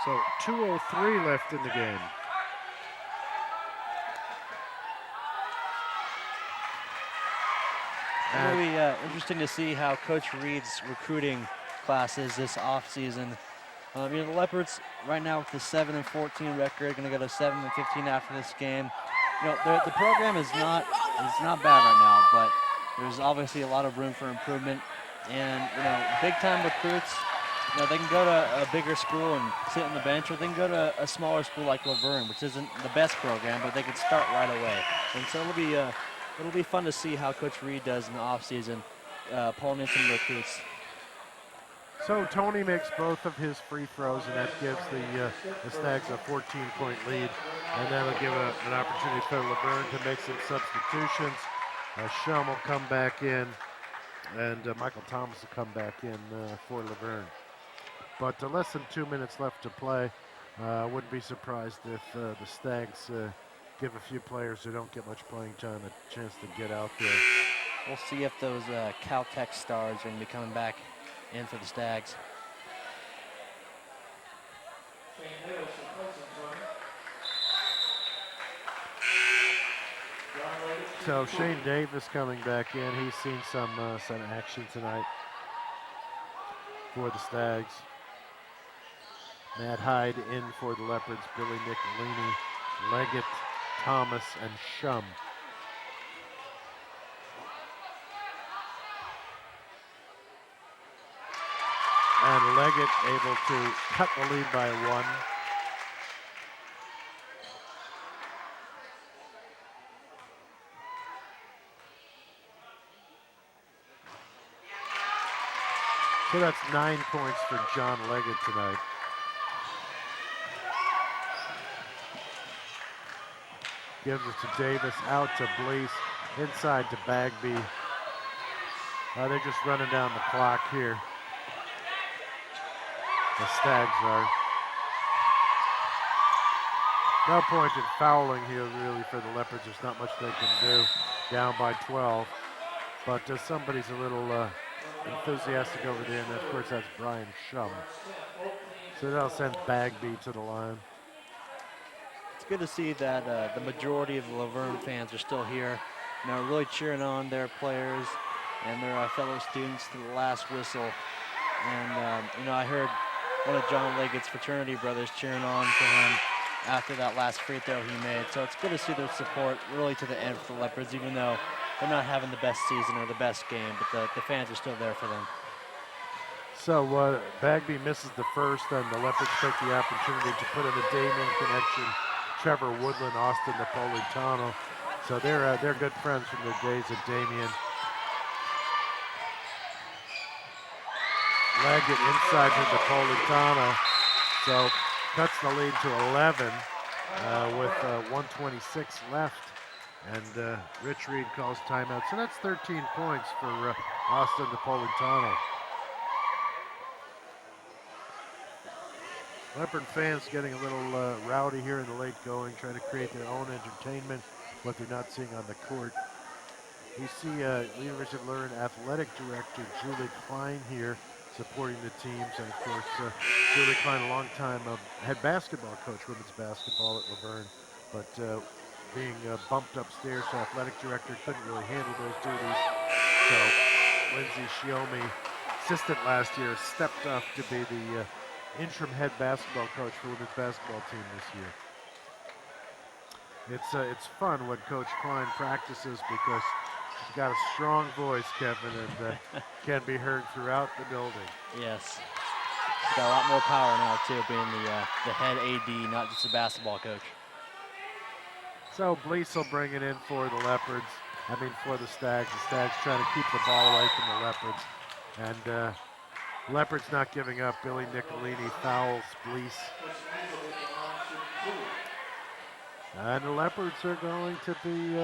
So 2:03 left in the game. It'll be interesting to see how Coach Reed's recruiting class is this offseason. The Leopards right now with the 7-14 record, going to go to 7-15 after this game. The program is not bad right now, but there's obviously a lot of room for improvement. And big time recruits, they can go to a bigger school and sit on the bench, or they can go to a smaller school like Laverne, which isn't the best program, but they can start right away. And so it'll be fun to see how Coach Reed does in the offseason, pulling in some recruits. So Tony makes both of his free throws, and that gives the Stags a 14-point lead, and that'll give an opportunity for Laverne to make some substitutions. Shum will come back in, and Michael Thomas will come back in for Laverne. But less than 2 minutes left to play. Wouldn't be surprised if the Stags give a few players who don't get much playing time a chance to get out there. We'll see if those Caltech stars are going to be coming back in for the Stags. So Shane Davis coming back in. He's seen some action tonight for the Stags. Matt Hyde in for the Leopards. Billy Nicolini, Leggett, Thomas, and Shum. And Leggett able to cut the lead by one. So that's 9 points for John Leggett tonight. Gives it to Davis, out to Blease, inside to Bagby. They're just running down the clock here. The Stags are. No point in fouling here really for the Leopards. There's not much they can do. Down by 12. But somebody's a little enthusiastic over there, and of course that's Brian Shum. So they'll send Bagby to the line. It's good to see that the majority of the Laverne fans are still here. really cheering on their players and their fellow students to the last whistle. And, I heard one of John Leggett's fraternity brothers cheering on for him after that last free throw he made. So it's good to see their support really to the end for the Leopards, even though they're not having the best season or the best game, but the fans are still there for them. So Bagby misses the first, and the Leopards take the opportunity to put in the Damien connection. Trevor Woodland, Austin Napolitano. So they're good friends from their days at Damien. Leggett inside to Napolitano. So cuts the lead to 11 with 1:26 left. And Rich Reed calls timeout. So that's 13 points for Austin Napolitano. Leopard fans getting a little rowdy here in the late going, trying to create their own entertainment, what they're not seeing on the court. We see University of Leuven Athletic Director Julie Klein here supporting the teams. And of course, Julie Klein, a long time head basketball coach, women's basketball at Laverne, but being bumped upstairs to athletic director, couldn't really handle those duties. So Lindsay Shiomi, assistant last year, stepped up to be the interim head basketball coach for women's basketball team this year. It's fun when Coach Klein practices because she's got a strong voice, Kevin, and can be heard throughout the building. Yes. She's got a lot more power now, too, being the head AD, not just a basketball coach. So Blease will bring it in for the Leopards. For the Stags. The Stags trying to keep the ball away from the Leopards. And Leopards not giving up. Billy Nicolini fouls Blease. And the Leopards are going to be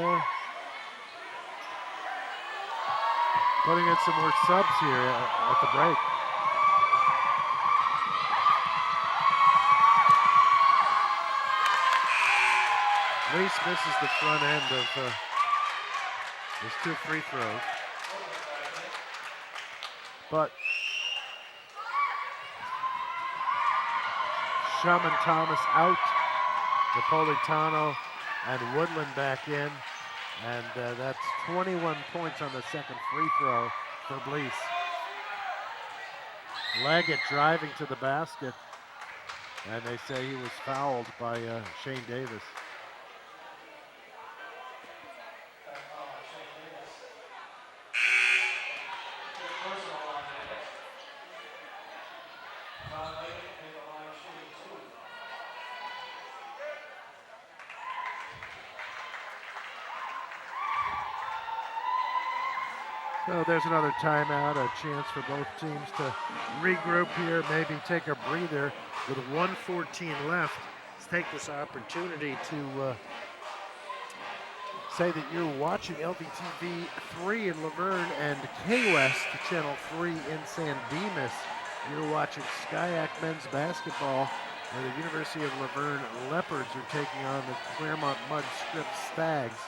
putting in some more subs here at the break. Blease misses the front end of his 2 free throws. But Shum and Thomas out. Napolitano and Woodland back in. And that's 21 points on the second free throw for Blease. Leggett driving to the basket. And they say he was fouled by Shane Davis. So there's another timeout, a chance for both teams to regroup here, maybe take a breather. With 1:14 left, let's take this opportunity to say that you're watching LVTV 3 in Laverne and K-West, Channel 3 in San Dimas. You're watching SCIAC men's basketball, where the University of Laverne Leopards are taking on the Claremont-Mudd-Scripps Stags.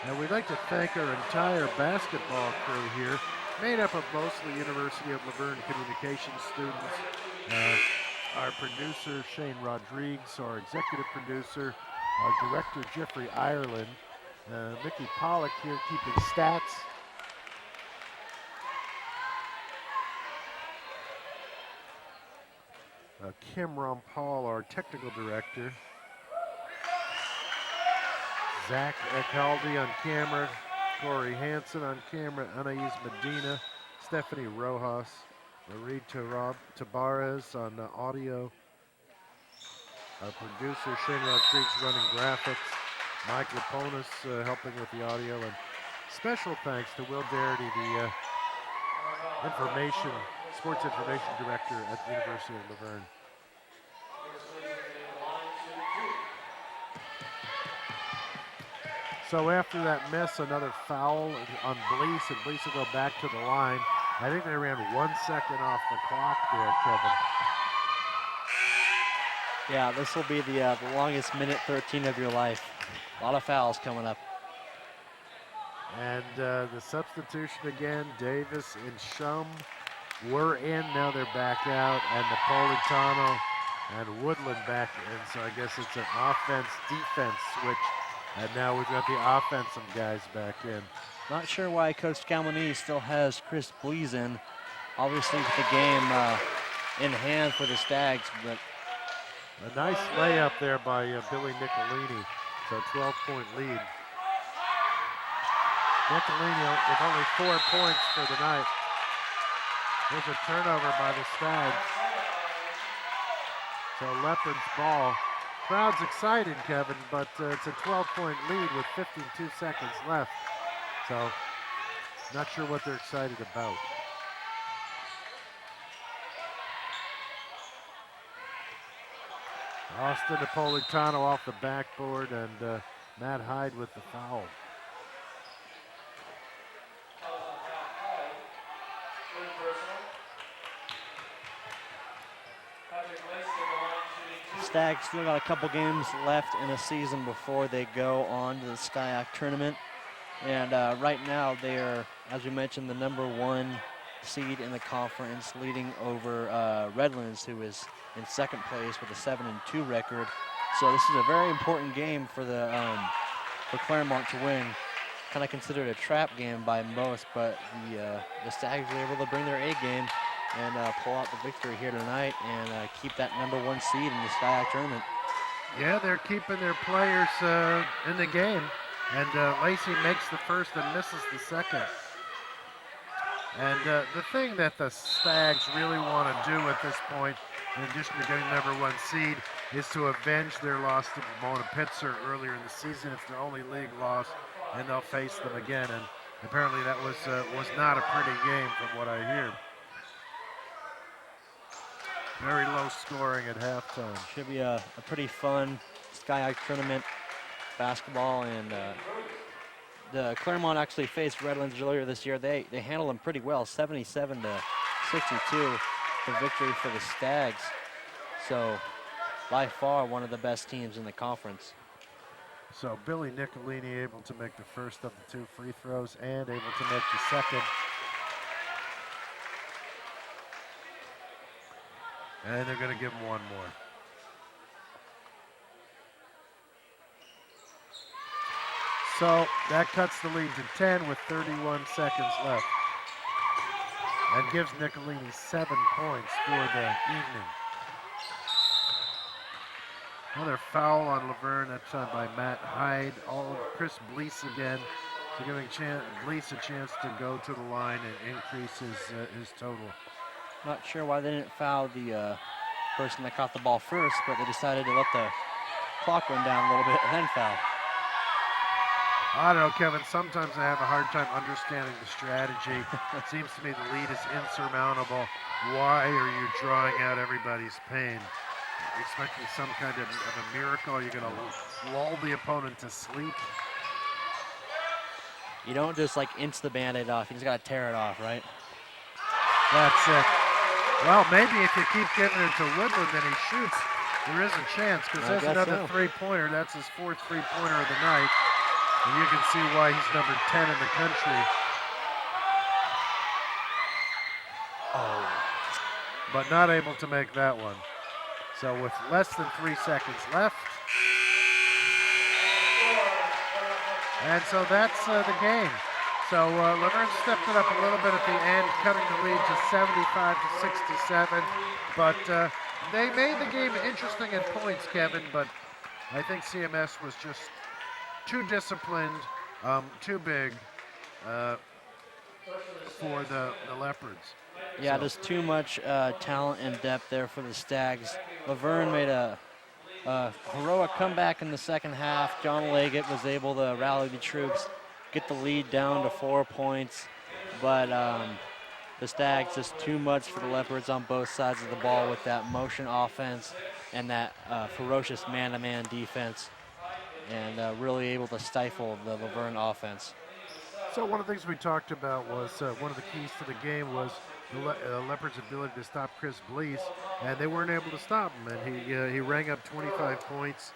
And we'd like to thank our entire basketball crew here, made up of mostly University of Laverne communications students. Our producer, Shane Rodriguez, our executive producer, our director, Jeffrey Ireland, Mickey Pollock here keeping stats. Kim Rompal, our technical director. Zach Ecaldi on camera, Corey Hansen on camera, Anais Medina, Stephanie Rojas, Marie Tabarez on audio. Our producer, Shane Rodriguez, running graphics. Mike Laponis helping with the audio. And special thanks to Will Darity, the sports information director at the University of Laverne. So after that miss, another foul on Blease, and Blease will go back to the line. I think they ran 1 second off the clock there, Kevin. Yeah, this will be the longest minute 13 of your life. A lot of fouls coming up. And the substitution again, Davis and Shum were in, now they're back out, and Napolitano and Woodland back in. So I guess it's an offense-defense switch And now we've got the offensive guys back in. Not sure why Coach Calmoni still has Chris Blees in. Obviously with the game in hand for the Stags, but A nice layup there by Billy Nicolini. So 12-point lead. Nicolini with only 4 points for the night. There's a turnover by the Stags. So Leopards ball. Crowd's excited, Kevin, but it's a 12-point lead with 52 seconds left. So not sure what they're excited about. Austin Napolitano off the backboard and Matt Hyde with the foul. Stags still got a couple games left in the season before they go on to the SCIAC tournament. And right now they are, as we mentioned, the #1 seed in the conference, leading over Redlands, who is in second place with a 7-2 record. So this is a very important game for the for Claremont to win. Kind of considered a trap game by most, but the Stags were able to bring their A game and pull out the victory here tonight and keep that #1 seed in the SCIAC tournament. Yeah, they're keeping their players in the game, and Lacey makes the first and misses the second. And the thing that the Stags really want to do at this point, in addition to getting #1 seed, is to avenge their loss to Pomona Pitzer earlier in the season. It's their only league loss, and they'll face them again. And apparently that was not a pretty game from what I hear. Very low scoring at halftime. Should be a pretty fun SCIAC tournament basketball, and the Claremont actually faced Redlands earlier this year. They handled them pretty well, 77-62, the victory for the Stags. So by far one of the best teams in the conference. So Billy Nicolini able to make the first of the 2 free throws and able to make the second. And they're going to give him one more. So that cuts the lead to 10 with 31 seconds left. And gives Nicolini 7 points for the evening. Another foul on Laverne, that time by Matt Hyde. All Chris Blees again, so giving Blees a chance to go to the line and increase his total. Not sure why they didn't foul the person that caught the ball first, but they decided to let the clock run down a little bit and then foul. I don't know, Kevin. Sometimes I have a hard time understanding the strategy. It seems to me the lead is insurmountable. Why are you drawing out everybody's pain? Expecting some kind of a miracle? You're going to lull the opponent to sleep? You don't just like inch the Band-Aid off. You just got to tear it off, right? That's it. Well, maybe if you keep giving it to Woodland and he shoots, there is a chance, because there's another three-pointer. That's his 4th three-pointer of the night. And you can see why he's number 10 in the country. Oh. But not able to make that one. So with less than 3 seconds left. And so that's the game. So Laverne stepped it up a little bit at the end, cutting the lead to 75-67. But they made the game interesting at points, Kevin, but I think CMS was just too disciplined, too big for the Leopards. Yeah, there's too much talent and depth there for the Stags. Laverne made a heroic comeback in the second half. John Leggett was able to rally the troops, get the lead down to 4 points, but the Stags just too much for the Leopards on both sides of the ball with that motion offense and that ferocious man-to-man defense, and really able to stifle the Laverne offense. So one of the things we talked about was one of the keys to the game was the Leopards' ability to stop Chris Blees, and they weren't able to stop him, and he rang up 25 points.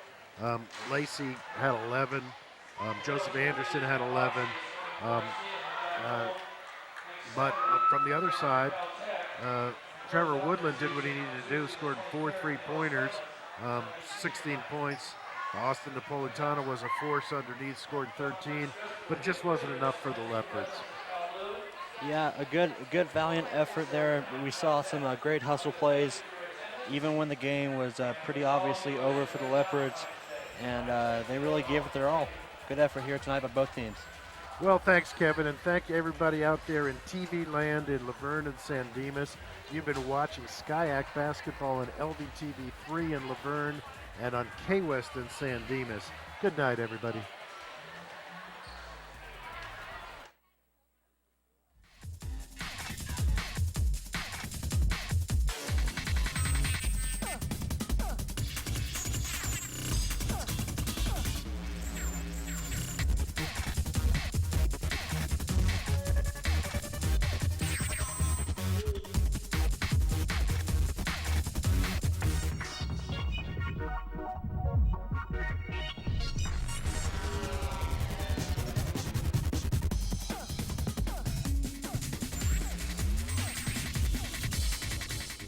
Lacey had 11. Joseph Anderson had 11. But from the other side, Trevor Woodland did what he needed to do, scored 4 three-pointers, 16 points. Austin Napolitano was a force underneath, scored 13, but it just wasn't enough for the Leopards. Yeah, a good valiant effort there. We saw some great hustle plays, even when the game was pretty obviously over for the Leopards, and they really gave it their all. Good effort here tonight by both teams. Well, thanks, Kevin, and thank everybody out there in TV land in Laverne and San Dimas. You've been watching SCIAC basketball on LVTV 3 in Laverne and on K-West in San Dimas. Good night, everybody.